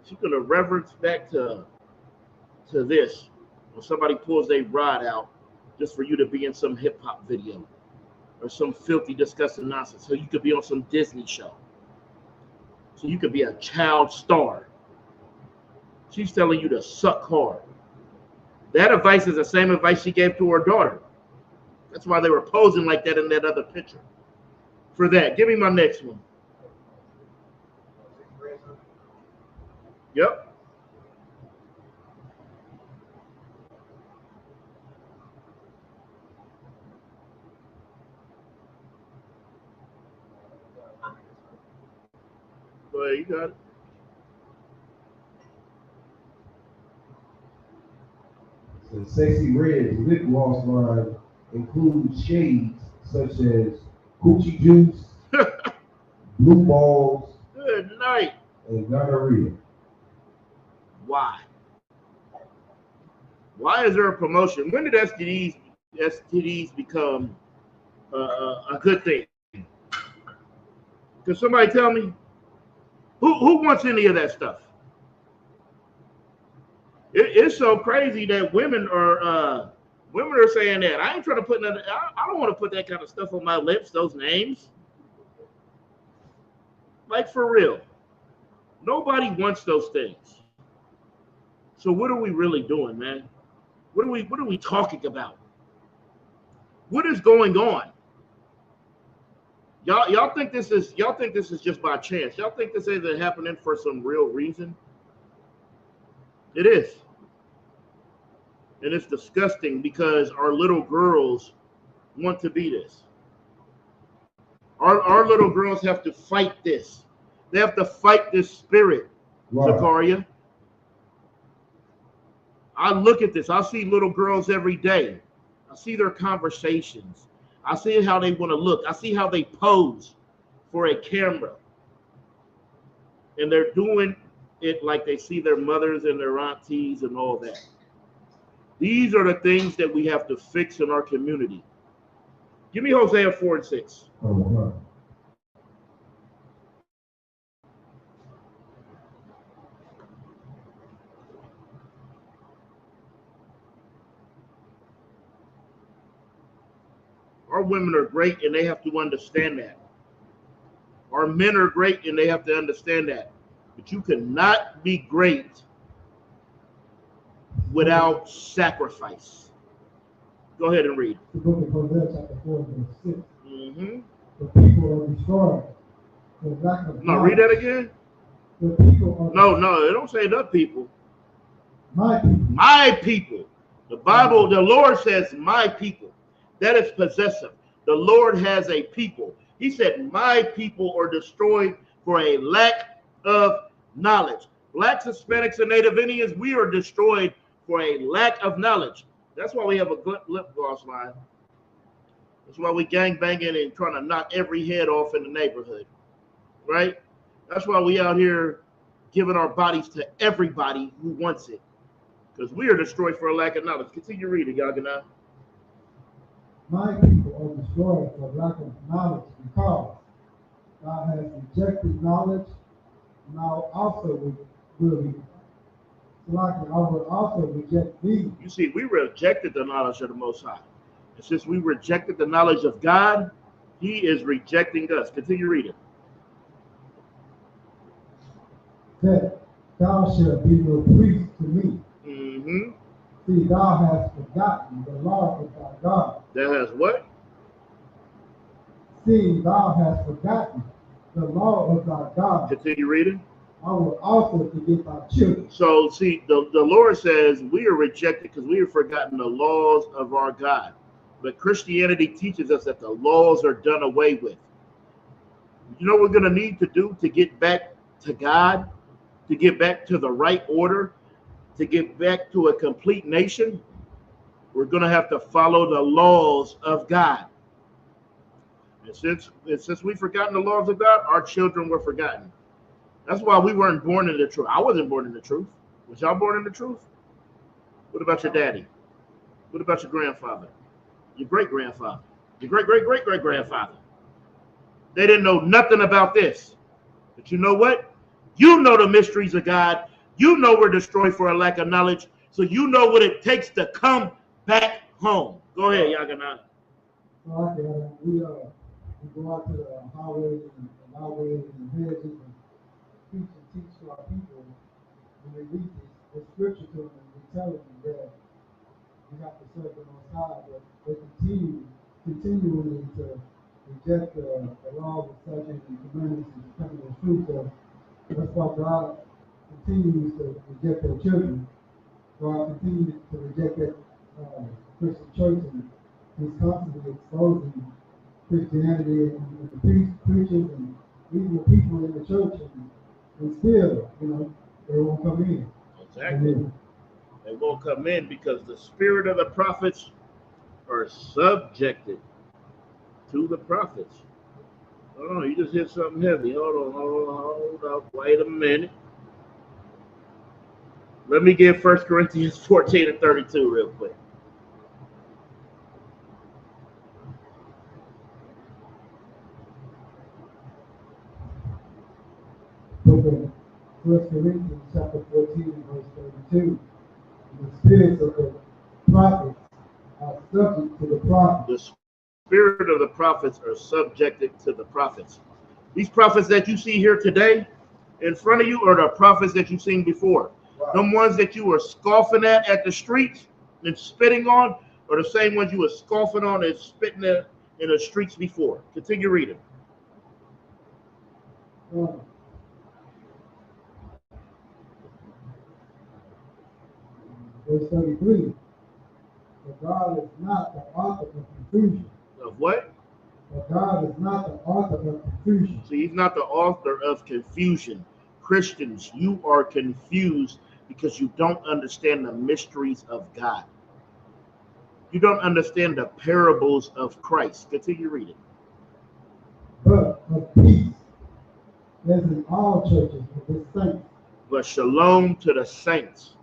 She's gonna reverence back to this when somebody pulls a rod out just for you to be in some hip hop video or some filthy, disgusting nonsense. So you could be on some Disney show. So you could be a child star. She's telling you to suck hard. That advice is the same advice she gave to her daughter. That's why they were posing like that in that other picture. For that, give me my next one. Yep. Go ahead, you got it. The Sexy Red's lip gloss line includes shades such as coochie juice, blue balls, Good night. and gonorrhea. Why? Why is there a promotion? When did STDs become a good thing? Can somebody tell me? Who wants any of that stuff? It's so crazy that women are saying that. I ain't trying to put nothing. I don't want to put that kind of stuff on my lips. Those names, like for real, nobody wants those things. So what are we really doing, man? What are we talking about? What is going on? Y'all think this is just by chance? Y'all think this isn't happening for some real reason? It is. And it's disgusting because our little girls want to be this. Our little girls have to fight this. They have to fight this spirit, Right. Zakaria. I look at this. I see little girls every day. I see their conversations. I see how they want to look. I see how they pose for a camera. And they're doing it like they see their mothers and their aunties and all that. These are the things that we have to fix in our community. Give me Hosea 4:6. Uh-huh. Our women are great and they have to understand that. Our men are great and they have to understand that. But you cannot be great without sacrifice. Go ahead and read. The book of Hosea, chapter 4, verse 6. Mm-hmm. The people are destroyed. The lack of No, read that again. The people are No, it don't say the people. my people. My people. The Bible, the Lord says my people. That is possessive. The Lord has a people. He said, my people are destroyed for a lack of knowledge. Blacks, Hispanics, and Native Indians, we are destroyed for a lack of knowledge. That's why we have a lip gloss line. That's why we gang banging and trying to knock every head off in the neighborhood, right? That's why we out here giving our bodies to everybody who wants it, because we are destroyed for a lack of knowledge. Continue reading, Yagana. My people are destroyed for lack of knowledge, because thou hast rejected knowledge. Now also I will also reject thee. You see, we rejected the knowledge of the Most High. And since we rejected the knowledge of God, He is rejecting us. Continue reading. That thou shalt be no priest to me. Mm-hmm. See, thou hast forgotten the law of thy God. That has what? See, thou hast forgotten the law of thy God. Continue reading. I will also forget thy children. So, see, the Lord says we are rejected because we have forgotten the laws of our God. But Christianity teaches us that the laws are done away with. You know what we're going to need to do to get back to God, to get back to the right order, to get back to a complete nation? We're going to have to follow the laws of God. And since we've forgotten the laws of God, our children were forgotten. That's why we weren't born in the truth. I wasn't born in the truth. Was y'all born in the truth? What about your daddy? What about your grandfather? Your great-grandfather? Your great-great-great-great-grandfather? They didn't know nothing about this. But you know what? You know the mysteries of God. You know we're destroyed for a lack of knowledge. So you know what it takes to come back home. Go ahead, Yagana. So we go out to the highways and byways and hedges and preach and teach to our people, and we read this scripture to them, and we tell them that we have to serve the Most High, but they continually to reject the laws and statutes and commandments and becoming the truth. So that's why God continues to reject their children. God continues to reject that Christian church, and He's constantly exposing Christianity and the preachers and evil people in the church, and still, they won't come in. Exactly. They won't come in because the spirit of the prophets are subjected to the prophets. Oh, you just hit something heavy. Hold on. Wait a minute. Let me get 1 Corinthians 14 and 32 real quick. Book of 1 Corinthians chapter 14 verse 32. The spirits of the prophets are subject to the prophets. The spirit of the prophets are subjected to the prophets. These prophets that you see here today in front of you are the prophets that you've seen before. Wow. Them ones that you were scoffing at the streets and spitting on are the same ones you were scoffing on and spitting at in the streets before. Continue reading. verse 33. But God is not the author of confusion. Of what? But God is not the author of confusion. So he's not the author of confusion. Christians, you are confused because you don't understand the mysteries of God. You don't understand the parables of Christ. Continue reading. But of peace, as in all churches with his saints. But shalom to the saints.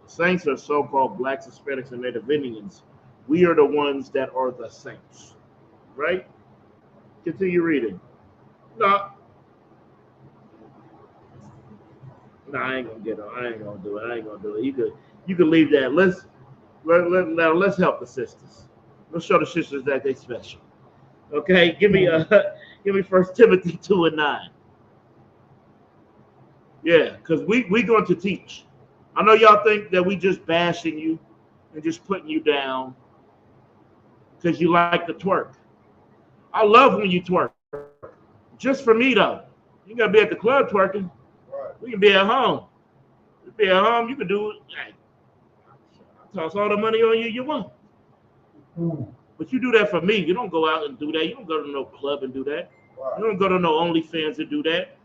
The saints are so-called blacks, Hispanics, and Native Indians. We are the ones that are the saints. Right? Continue reading. No, I ain't gonna get it. I ain't gonna do it. You could leave that. Let's help the sisters. Let's show the sisters that they special. Okay, give me First Timothy 2:9. Yeah, because we going to teach. I know y'all think that we just bashing you and just putting you down because you like to twerk. I love when you twerk. Just for me though. You gotta be at the club twerking. We can be at home. Be at home, you can do it. Hey, toss all the money on you want. But you do that for me. You don't go out and do that. You don't go to no club and do that. You don't go to no OnlyFans and do that.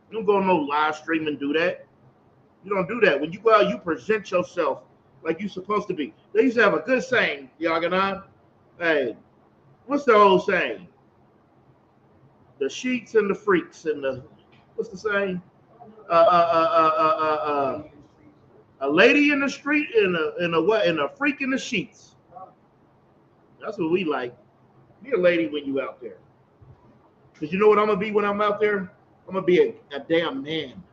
You don't go to no live stream and do that. You don't do that. When you go out, you present yourself like you're supposed to be. They used to have a good saying, Yaganan. Hey, what's the old saying? The sheets and the freaks and the, what's the saying? A lady in the street and a freak in the sheets. That's what we like. Be a lady when you out there. Because you know what I'm going to be when I'm out there? I'm going to be a damn man.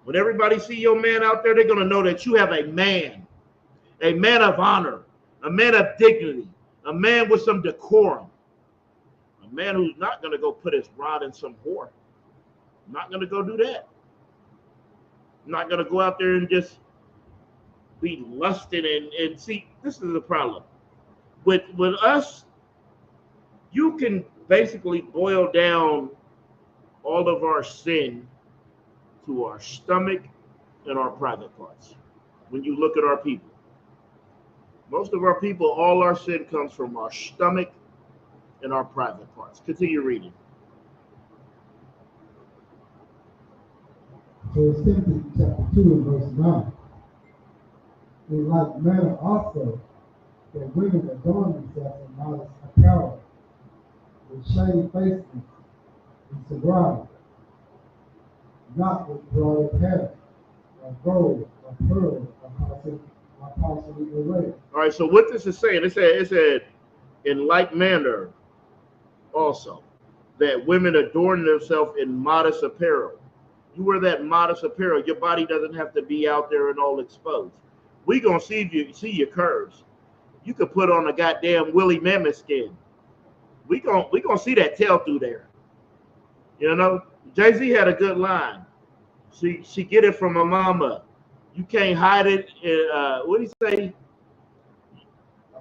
When everybody see your man out there, they're going to know that you have a man of honor, a man of dignity, a man with some decorum, a man who's not going to go put his rod in some whore. Not going to go do that. Not going to go out there and just be lusting and see, this is the problem. With us, you can basically boil down all of our sin to our stomach and our private parts. When you look at our people, most of our people, all our sin comes from our stomach and our private parts. Continue reading. So it's Timothy chapter 2 and verse 9. In like manner also, that women adorn themselves in modest apparel, with shamefacedness and sobriety, not with broad hair, or gold, or pearl, or costly array. All right, so what this is saying, it said in like manner also, that women adorn themselves in modest apparel. You wear that modest apparel, your body doesn't have to be out there and all exposed. We gonna see your curves. You could put on a goddamn Willie Mammoth skin. We gonna see that tail through there. You know, Jay-Z had a good line. She get it from her mama. You can't hide it. What do you say?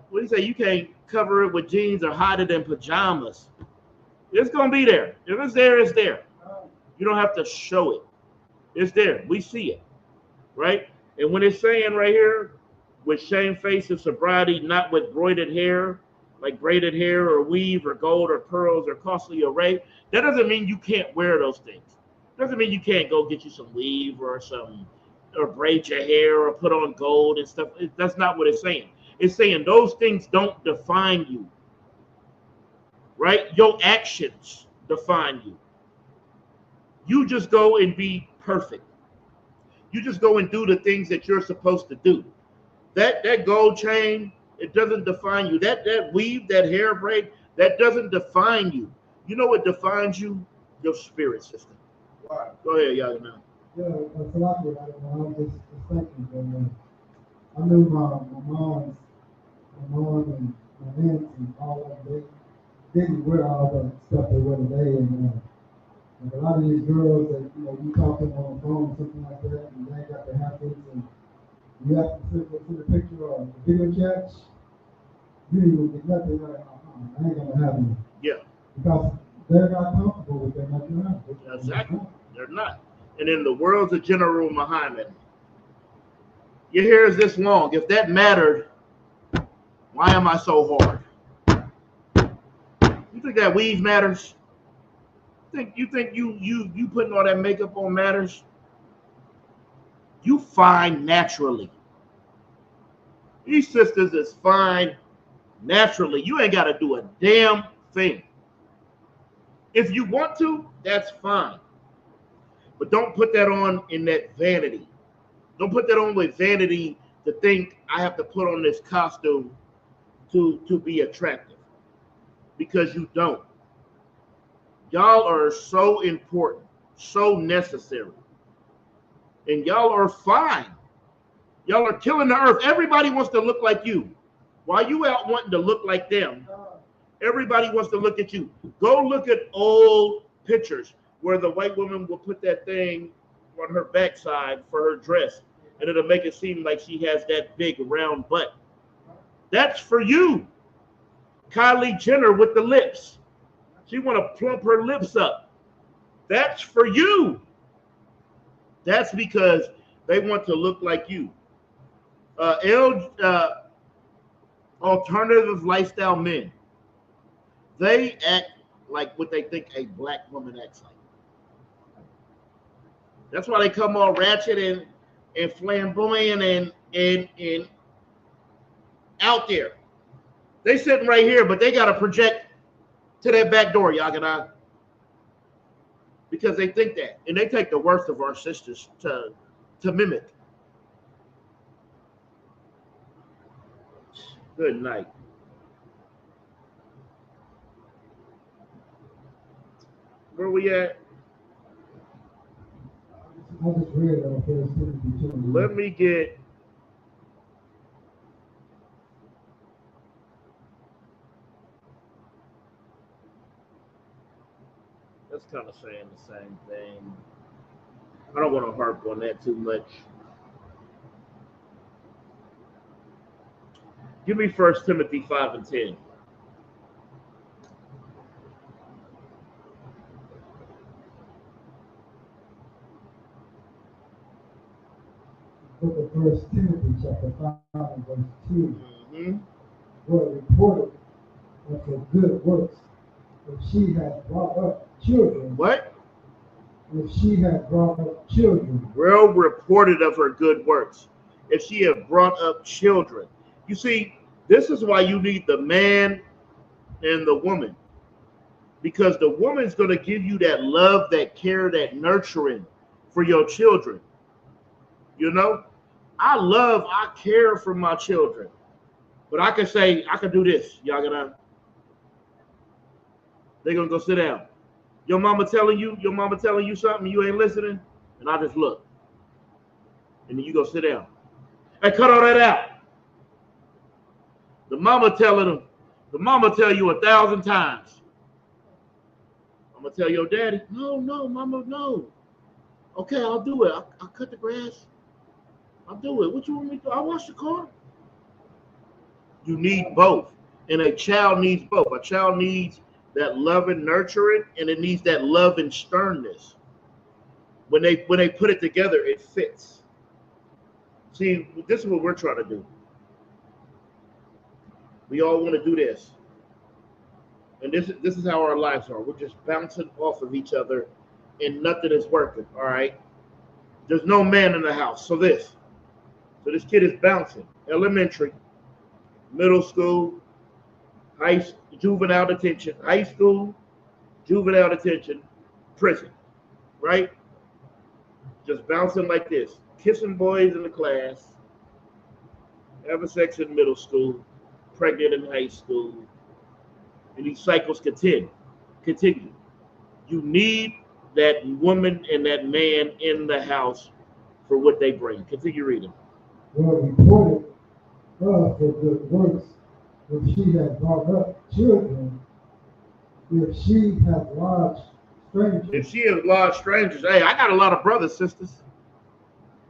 What do you say? You can't cover it with jeans or hide it in pajamas. It's gonna be there. If it's there, it's there. You don't have to show it. It's there. We see it, right? And when it's saying right here, with shamefaced and sobriety, not with broided hair, like braided hair or weave or gold or pearls or costly array, that doesn't mean you can't wear those things. Doesn't mean you can't go get you some weave or braid your hair or put on gold and stuff. That's not what it's saying. It's saying those things don't define you, right? Your actions define you. You just go and be perfect. You just go and do the things that you're supposed to do. That gold chain, it doesn't define you. That weave, that hair braid, that doesn't define you. You know what defines you? Your spirit system. Right. Go ahead, y'all now. Yeah, that's a lot of it. I was just thinking that I knew my mom and my aunts and all that, they didn't wear all the stuff they wear today. And a lot of these girls that, you talk to them on the phone or something like that, and they ain't got their habits, and you have to send a picture or a video chat, you ain't gonna get nothing like, I ain't gonna have any. Yeah. Because they're not comfortable with their natural habits. Exactly. They're not. And in the world's of General Muhammad, Your hair is this long. If that mattered, why am I so hard? You think that weave matters? You think you putting all that makeup on matters? You fine naturally. These sisters is fine naturally. You ain't got to do a damn thing. If you want to, that's fine. But don't put that on in that vanity. Don't put that on with vanity to think I have to put on this costume to be attractive. Because you don't. Y'all are so important, so necessary. And y'all are fine. Y'all are killing the earth. Everybody wants to look like you. While you out wanting to look like them, everybody wants to look at you. Go look at old pictures where the white woman will put that thing on her backside for her dress, and it'll make it seem like she has that big round butt. That's for you. Kylie Jenner with the lips. She want to plump her lips up. That's for you. That's because they want to look like you. Alternative lifestyle men. They act like what they think a black woman acts like. That's why they come all ratchet and flamboyant and out there. They sitting right here, but they got to project to that back door, Yagana. Because they think that. And they take the worst of our sisters to mimic. Good night. Where we at? I just read First Timothy 2. Let me get. That's kind of saying the same thing. I don't want to harp on that too much. Give me 1 Timothy 5 and 10. Book of First Timothy chapter 5 and verse 2. Mm-hmm. Were reported of her good works, if she has brought up children. What? If she has brought up children. Well reported of her good works. If she have brought up children. You see, this is why you need the man and the woman. Because the woman's going to give you that love, that care, that nurturing for your children. You know? I care for my children. But I can say, I can do this. Y'all gonna, they're gonna go sit down. Your mama telling you something, you ain't listening, and I just look. And then you go sit down. Hey, cut all that out. The mama tell you 1,000 times. I'm gonna tell your daddy, no, mama, no. Okay, I'll do it. I'll cut the grass. I'll do it. What you want me to do? I'll wash the car. You need both. And a child needs both. A child needs that love and nurturing, and it needs that love and sternness. When they put it together, it fits. See, this is what we're trying to do. We all want to do this. And this is how our lives are. We're just bouncing off of each other, and nothing is working, all right? There's no man in the house. So this kid is bouncing. Elementary, middle school, juvenile detention, high school, juvenile detention, prison, right? Just bouncing like this, kissing boys in the class, having sex in middle school, pregnant in high school, and these cycles continue. You need that woman and that man in the house for what they bring. Continue reading. Were reported of her good works, if she has brought up children, if she has lodged strangers. If she has lodged strangers, hey, I got a lot of brothers, sisters.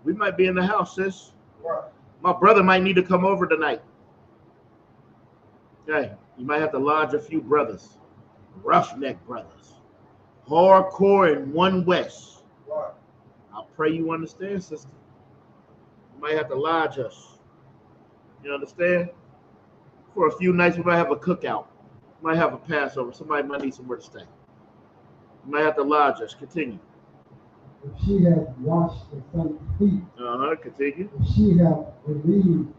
We might be in the house, sis. Right. My brother might need to come over tonight. Okay, you might have to lodge a few brothers, roughneck brothers, hardcore in one West. Right. I pray you understand, sister. You Might have to lodge us. You understand? For a few nights, we might have a cookout. Might have a Passover. Somebody might need somewhere to stay. You might have to lodge us. Continue. If she has washed the saints' feet, Continue. if she has relieved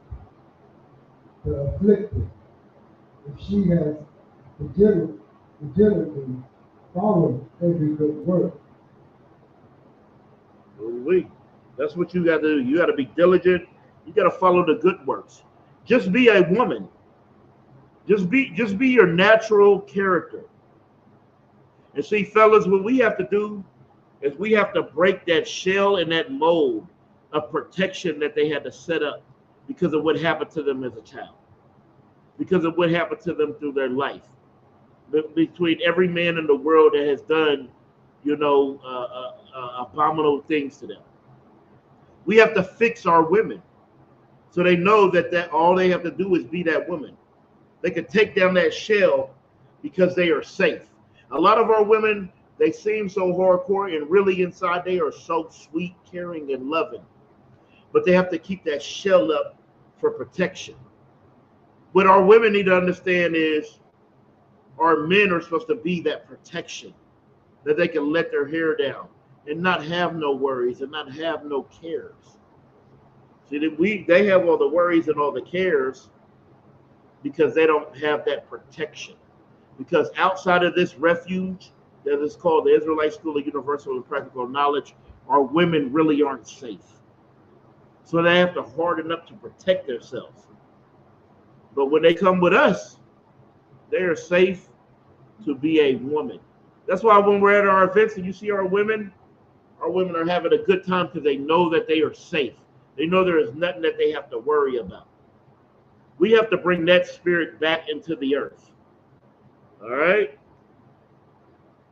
the afflicted, if she has diligently followed every good work. Ooh-wee. That's what you got to do. You got to be diligent. You got to follow the good works. Just be a woman. Just be your natural character. And see, fellas, what we have to do is we have to break that shell and that mold of protection that they had to set up because of what happened to them as a child, because of what happened to them through their life. Between every man in the world that has done, abominable things to them. We have to fix our women so they know that all they have to do is be that woman. They can take down that shell because they are safe. A lot of our women, they seem so hardcore, and really inside they are so sweet, caring, and loving. But they have to keep that shell up for protection. What our women need to understand is our men are supposed to be that protection, that they can let their hair down and not have no worries and not have no cares. See, they have all the worries and all the cares because they don't have that protection. Because outside of this refuge that is called the Israelite School of Universal and Practical Knowledge, our women really aren't safe. So they have to harden up to protect themselves. But when they come with us, they are safe to be a woman. That's why when we're at our events and you see our women are having a good time because they know that they are safe. They know there is nothing that they have to worry about. We have to bring that spirit back into the earth. All right?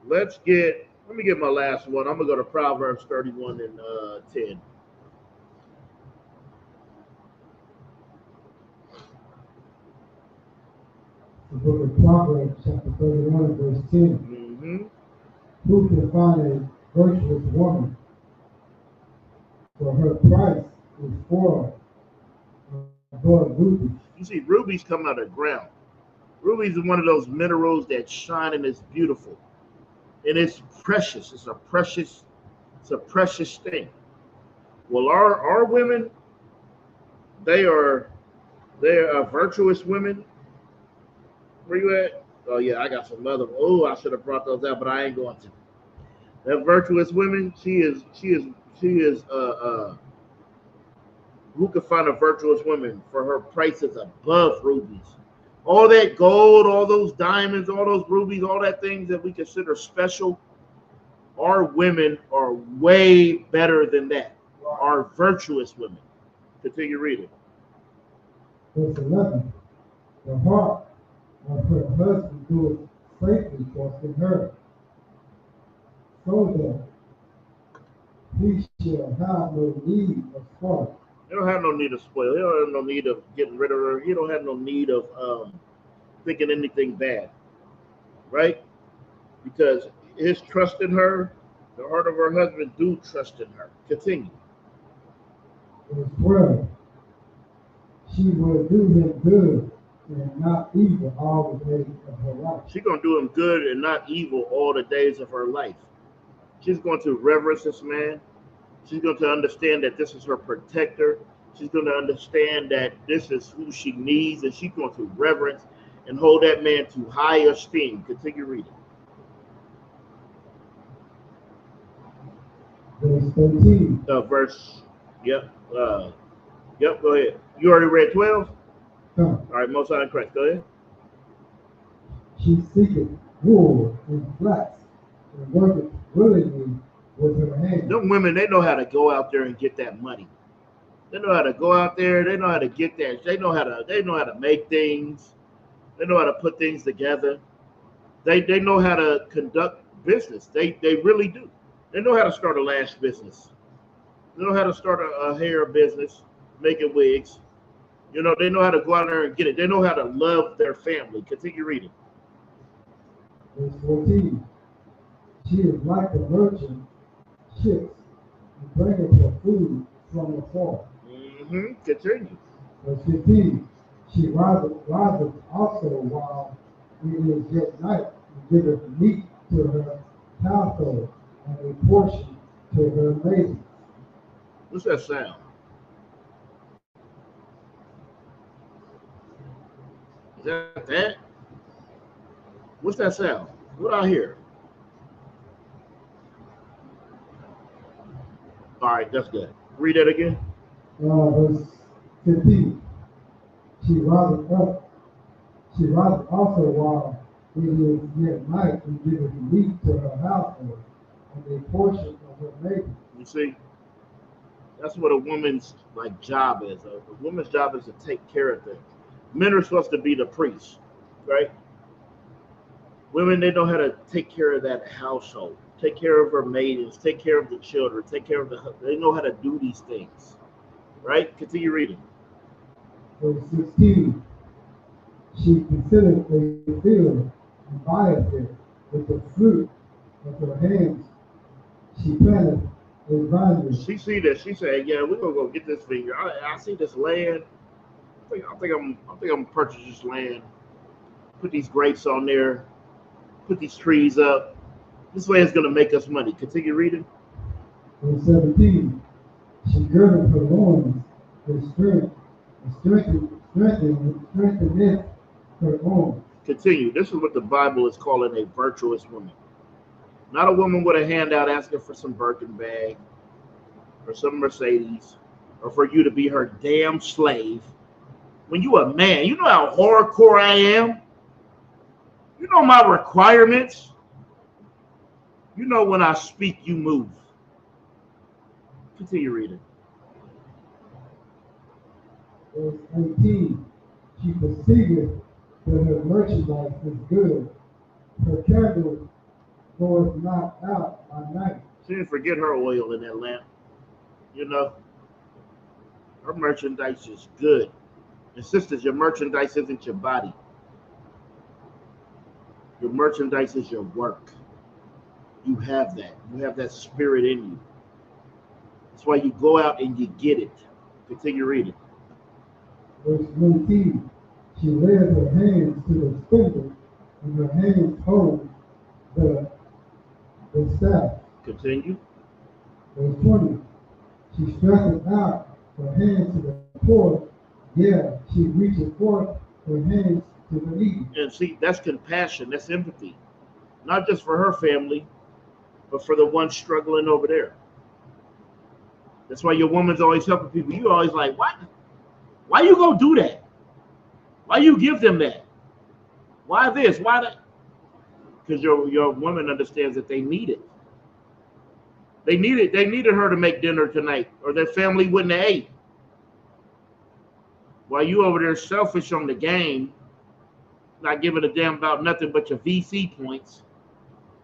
Let me get my last one. I'm going to go to Proverbs 31 and 10. The book of Proverbs, chapter 31, verse 10. Who can find a virtuous woman? For her price is far above rubies. You see, rubies come out of the ground. Rubies is one of those minerals that shine and is beautiful. And it's precious. It's a precious thing. Well, our women, they're virtuous women. Where you at? Oh yeah, I got some other. Oh, I should have brought those out, but I ain't going to. That virtuous women, she is. Who can find a virtuous woman? For her price is above rubies. All that gold, all those diamonds, all those rubies, all that things that we consider special, our women are way better than that. Our virtuous women. Continue reading. Verse 11. The heart of her husband doeth safely trust in her, so that he shall have no need of spoil. He don't have no need of spoil. He don't have no need of getting rid of her. He don't have no need of thinking anything bad, right? Because his trust in her, the heart of her husband do trust in her. Continue. Verse 12. She will do him good and not evil all the days of her life. She's going to do him good and not evil all the days of her life. She's going to reverence this man. She's going to understand that this is her protector. She's going to understand that this is who she needs, and she's going to reverence and hold that man to high esteem. Continue reading. Verse 13. Go ahead. You already read 12? Come. All right, Most High in Christ. Go ahead. She seeketh wool and flax and worketh willingly with her hands. Them women, they know how to go out there and get that money. They know how to go out there. They know how to get that. They know how to make things. They know how to put things together. They know how to conduct business. They really do. They know how to start a lash business. They know how to start a hair business, making wigs. They know how to go out there and get it. They know how to love their family. Continue reading. Verse 14. She is like the merchant ships and bringeth her food from afar. Continue. Verse 15. She riseth also while it is yet night, and giveth meat to her household, and a portion to her maidens. What's that sound? Is that? What's that sound? What I hear? All right, that's good. Read that again. Verse 15. She riseth also while it is yet night, and giveth meat to her household, and a portion of her maidens. You see, that's what a woman's job is. A woman's job is to take care of things. Men are supposed to be the priests, right? Women, they know how to take care of that household, take care of her maidens, take care of the children, take care of they know how to do these things, right? Continue reading. Verse 16. She considereth a field, and buyeth it with the fruit of her hands. She planteth a vineyard. She see this. She said, "Yeah, we're gonna go get this vineyard. I see this land. I think I'm gonna purchase this land. Put these grapes on there. Put these trees up. This way is gonna make us money." Continue reading. Verse 17. She girdeth her loins with strength, and strengtheneth her arms. Continue. This is what the Bible is calling a virtuous woman. Not a woman with a handout asking for some Birkin bag or some Mercedes or for you to be her damn slave. When you a man, you know how hardcore I am. You know my requirements. You know when I speak, you move. Continue reading. Verse 18. She perceiveth that her merchandise is good. Her candle goeth not out by night. She didn't forget her oil in that lamp. You know, her merchandise is good. And sisters, your merchandise isn't your body. Your merchandise is your work. You have that. You have that spirit in you. That's why you go out and you get it. Continue reading. Verse 19. She laid her hands to the spindle, and her hands hold the staff. Continue. Verse 20. She stretcheth out her hands to the poor, yeah, she reacheth forth her hands to the needy. And see, that's compassion. That's empathy. Not just for her family, but for the one struggling over there. That's why your woman's always helping people. You always like, what? Why you gonna do that? Why you give them that? Why this? Why that? Because your woman understands that they need it. They needed her to make dinner tonight, or their family wouldn't have ate. While you over there selfish on the game, not giving a damn about nothing but your VC points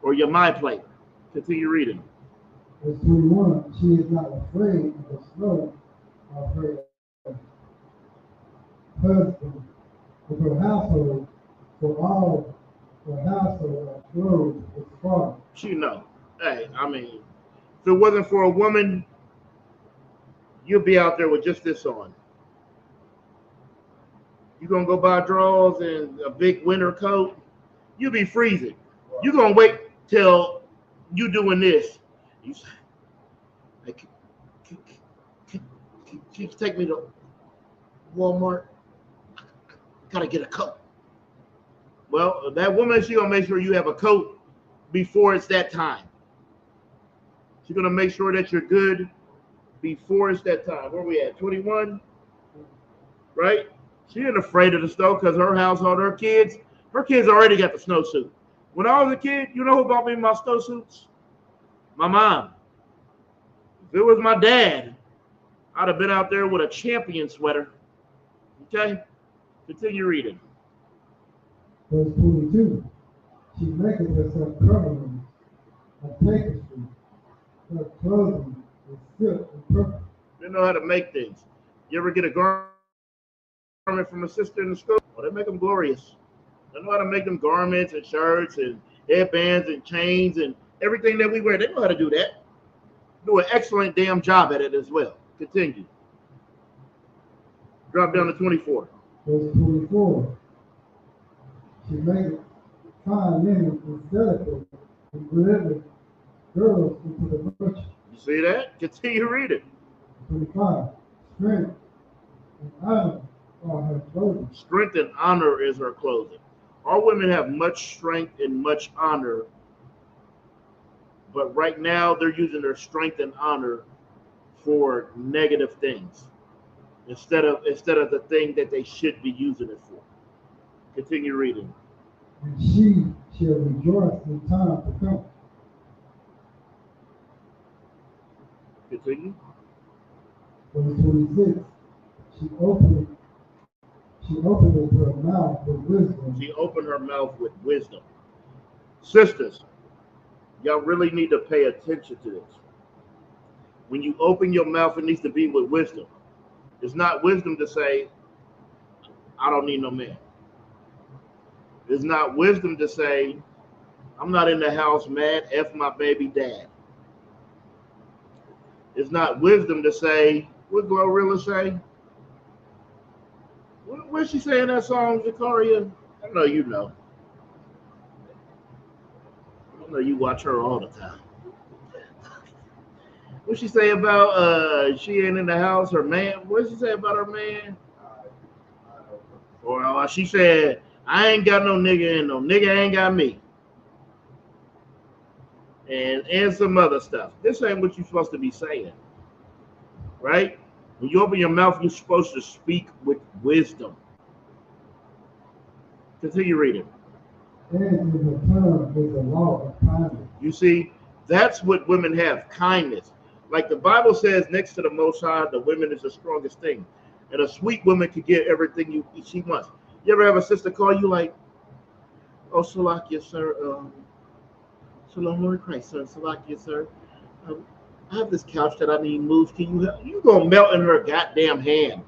or your my play. Continue reading. Verse 21. She is not afraid of the snow of her husband, of her household, for all her household are clothed with scarlet. She know. Hey, I mean, if it wasn't for a woman, you'll be out there with just this on. You're going to go buy drawers and a big winter coat, you'll be freezing. You're going to wait till you doing this. You say, hey, can you take me to Walmart? Got to get a coat. Well, that woman, she's going to make sure you have a coat before it's that time. She's going to make sure that you're good before it's that time. Where we at? 21? Right? She ain't afraid of the snow because her household, her kids already got the snowsuit. When I was a kid, you know who bought me my snowsuits? My mom. If it was my dad, I'd have been out there with a champion sweater. Okay? Continue reading. Verse 22. She maketh herself coverings of tapestry. Her clothing is silk and purple. They know how to make things. You ever get a garment from a sister in the school? Oh, they make them glorious. They know how to make them garments and shirts and headbands and chains and everything that we wear. They know how to do that. Do an excellent damn job at it as well. Continue. Drop down to 24. Verse 24. She made fine linen and celebrate and delivered girls into the merchant. You see that? Continue reading. 25. Strength and honor are her clothing. Strength and honor is her clothing. Our women have much strength and much honor, but right now they're using their strength and honor for negative things instead of the thing that they should be using it for. Continue reading. And she shall rejoice in time to come. Continue. Verse 26. She opened her mouth with wisdom. She opened her mouth with wisdom. Sisters, y'all really need to pay attention to this. When you open your mouth, it needs to be with wisdom. It's not wisdom to say, I don't need no man. It's not wisdom to say, I'm not in the house mad, F my baby dad. It's not wisdom to say, what Glorilla say? What's she saying that song, Zakaria? I know you know. I know you watch her all the time. What she say about she ain't in the house, her man? What she say about her man? Or she said, I ain't got no nigga and no nigga ain't got me. And some other stuff. This ain't what you're supposed to be saying. Right? When you open your mouth, you're supposed to speak with wisdom. Continue reading. And in her tongue is the law of kindness. You see, that's what women have, kindness. Like the Bible says, next to the Most High, the women is the strongest thing. And a sweet woman can get everything she wants. You ever have a sister call you like, oh, Salakia, sir, Shalom, Lord Christ, sir, Salakia, sir. I have this couch that I need moved. Can you help? You gonna melt in her goddamn hand.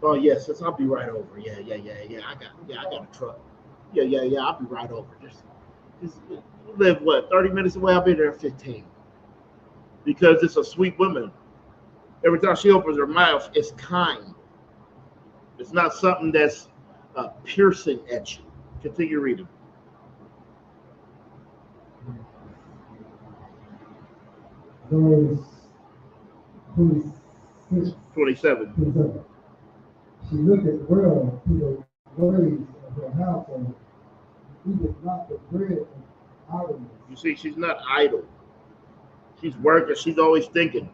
Oh yes, sis, I'll be right over. Yeah. I got a truck. Yeah. I'll be right over. Just you live what, 30 minutes away? I'll be there in 15. Because it's a sweet woman. Every time she opens her mouth, it's kind. It's not something that's piercing at you. Continue reading. Verse 26. 27. 27. She looketh well to the ways of her household, and eateth not the bread of idleness. You see, she's not idle. She's working. She's always thinking.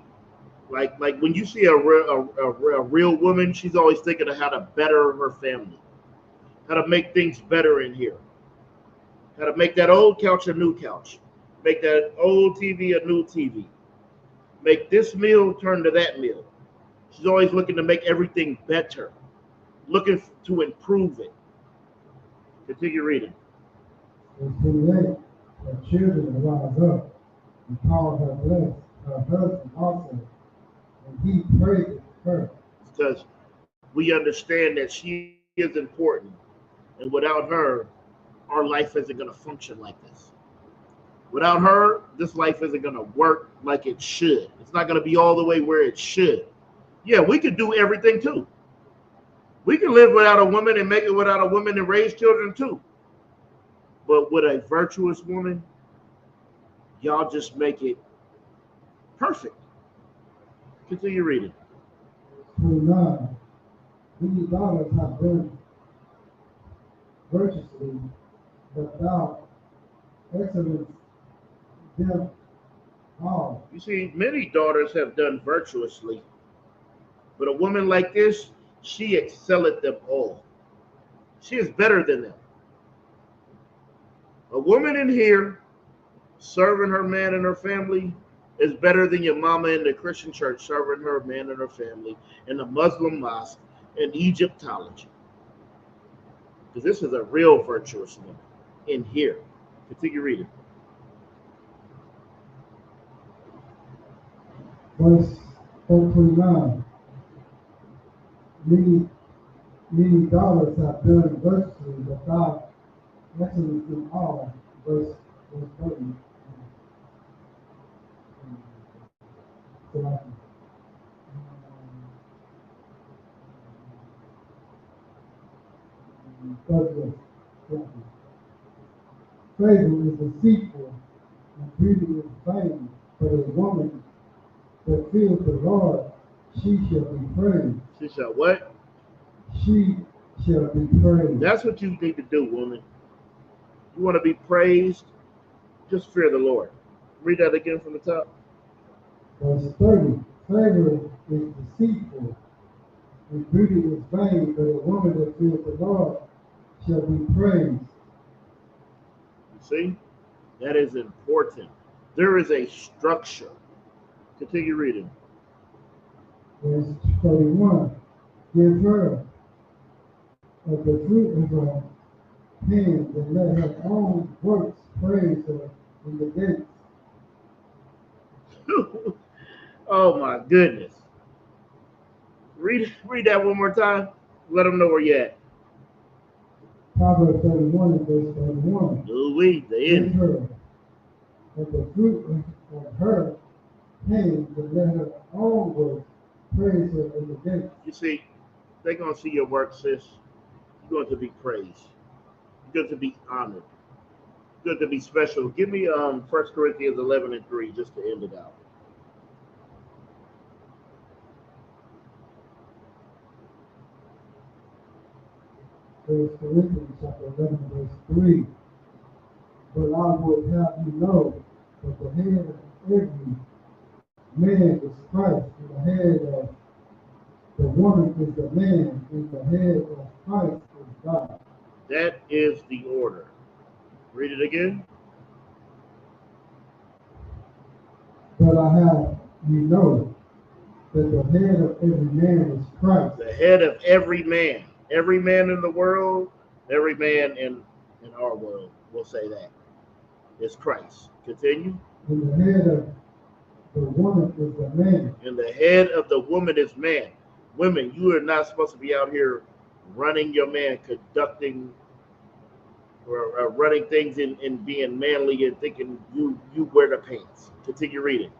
Like when you see a real woman, she's always thinking of how to better her family, how to make things better in here, how to make that old couch a new couch, make that old TV a new TV, make this meal turn to that meal. She's always looking to make everything better, looking to improve it. Continue reading. Verse 28. Her children rise up and call her blessed, her husband also, and he praiseth her. Because we understand that she is important, and without her, our life isn't going to function like this. Without her, this life isn't going to work like it should. It's not going to be all the way where it should. Yeah, we could do everything too. We can live without a woman and make it without a woman and raise children too. But with a virtuous woman, y'all just make it perfect. Continue reading. 29. These daughters have done virtuously, but thou excellence them all. You see, many daughters have done virtuously, but a woman like this, she excelleth them all. She is better than them. A woman in here serving her man and her family is better than your mama in the Christian church serving her man and her family in the Muslim mosque in Egyptology. Because this is a real virtuous woman in here. Continue reading. Verse 29. Many daughters have done virtuously, but thou excellence them all. Verse 30. So 30th chapter. Favor is deceitful and beauty is vain, but a woman that fears the Lord, she shall be praised. She shall what? She shall be praised. That's what you need to do, woman. You want to be praised? Just fear the Lord. Read that again from the top. Verse 30. Favor is deceitful and beauty is vain, but a woman that fears the Lord shall be praised. You see? That is important. There is a structure. Continue reading. Verse 31. Give her of the fruit of her hands and let her own works praise her in the gates. Oh my goodness. Read that one more time. Let them know where you're at. Proverbs 31 and verse 31. Louis, the Give end. her of the fruit of her hands and let her own works praise her in the gates. You see, they're going to see your work, sis. You're going to be praised. You're going to be honored. You're going to be special. Give me 1 Corinthians 11 and 3 just to end it out. First Corinthians chapter 11 verse 3. But I would have you know that the head of every man is Christ, and the head of the woman is the man, and the head of Christ is God. That is the order. Read it again. But I have you know that the head of every man is Christ. The head of every man in the world, every man in our world, we'll say that, is Christ. Continue. And the head of the woman is the man. And the head of the woman is man. Women, you are not supposed to be out here running your man, conducting or running things and being manly and thinking you wear the pants. Continue reading.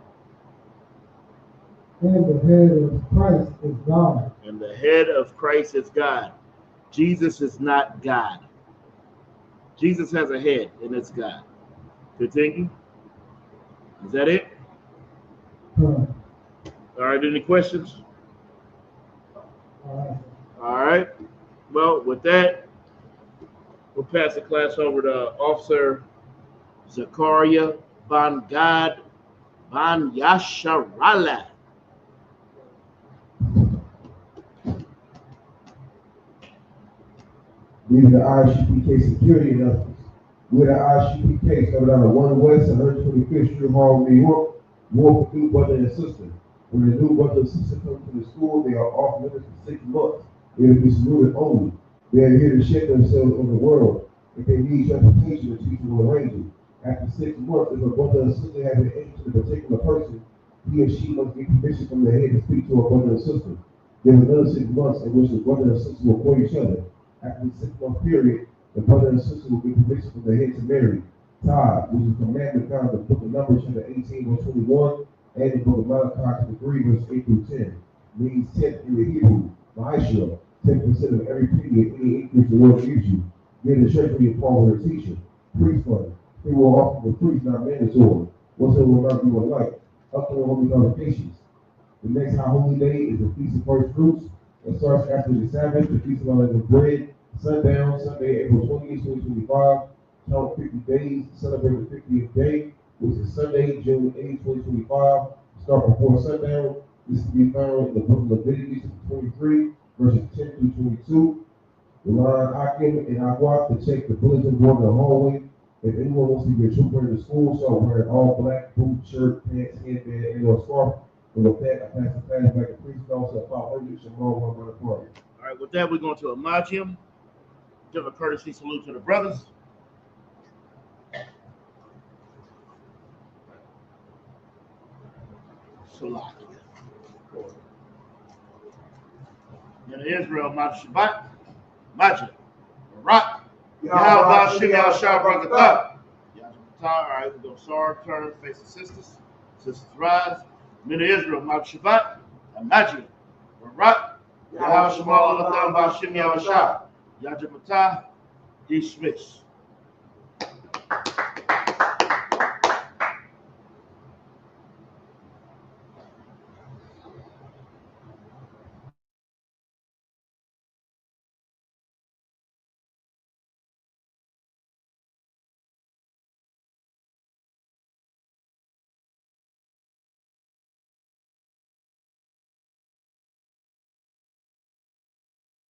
And the head of Christ is God. And the head of Christ is God. Jesus is not God. Jesus has a head, and it's God. Continue. Is that it? All right, any questions? All right. Well, with that, we'll pass the class over to Officer Zakaria Bangad Banyasharala. These are the ISUPK security announcements. We're the ISUPK, started out at 1 West, 125th Street, Harlem, New York. More for new brother and sister. When the new brother and sister come to the school, they are off limits for 6 months. It is distributed only. They are here to shake themselves in the world. If they need transportation, the teacher will arrange it. After 6 months, if a brother or sister has an interest in a particular person, he or she must get permission from the head to speak to a brother or sister. There's another 6 months in which the brother and sister will court each other. After the 6 month period, the brother and sister will get permission from the head to marry. Tithe, which is a commandment found in the book of Numbers, chapter 18, verse 21, and the book of Malachi, chapter 3, verse 8 through 10. Means 10th in the Hebrew, Maisha, 10% of every penny of any increase the Lord gives you. Get the treasury of Paul with a teacher. Priest fund. Free will offer for priests, not mandatory. Whatsoever amount you would like. Up to the holy convocations. The next high holy day is the Feast of First Fruits. It starts after the Sabbath, the Feast of Unleavened Bread, sundown, Sunday, April 20th, 2025. Count 50 days, celebrate the 50th day, which is Sunday, June 8th, 2025. Start before sundown. This can be found in the book of Leviticus 23, verses 10 through 22. Remind Akim and Agua to check the bulletin board in the hallway. If anyone wants to be a trooper in the school, start wearing all black, boot, shirt, pants, headband, and or scarf. And with that, I pass the class back to Priest Officer Paul Hendricks and Marlon by the party. All right, with that, we're going to Imagine. Give a courtesy salute to the brothers. Salakia. In Israel, Mount Shabbat, Majid, Barak, Yahweh Shem Yahshua Barakatah. All right, we go Sar, turn, face the sisters. Sisters rise. Men of Israel, Mount Shabbat, Majid, Barak, Yahweh Shem Yahshua Barakatah. Yajimata, dismiss.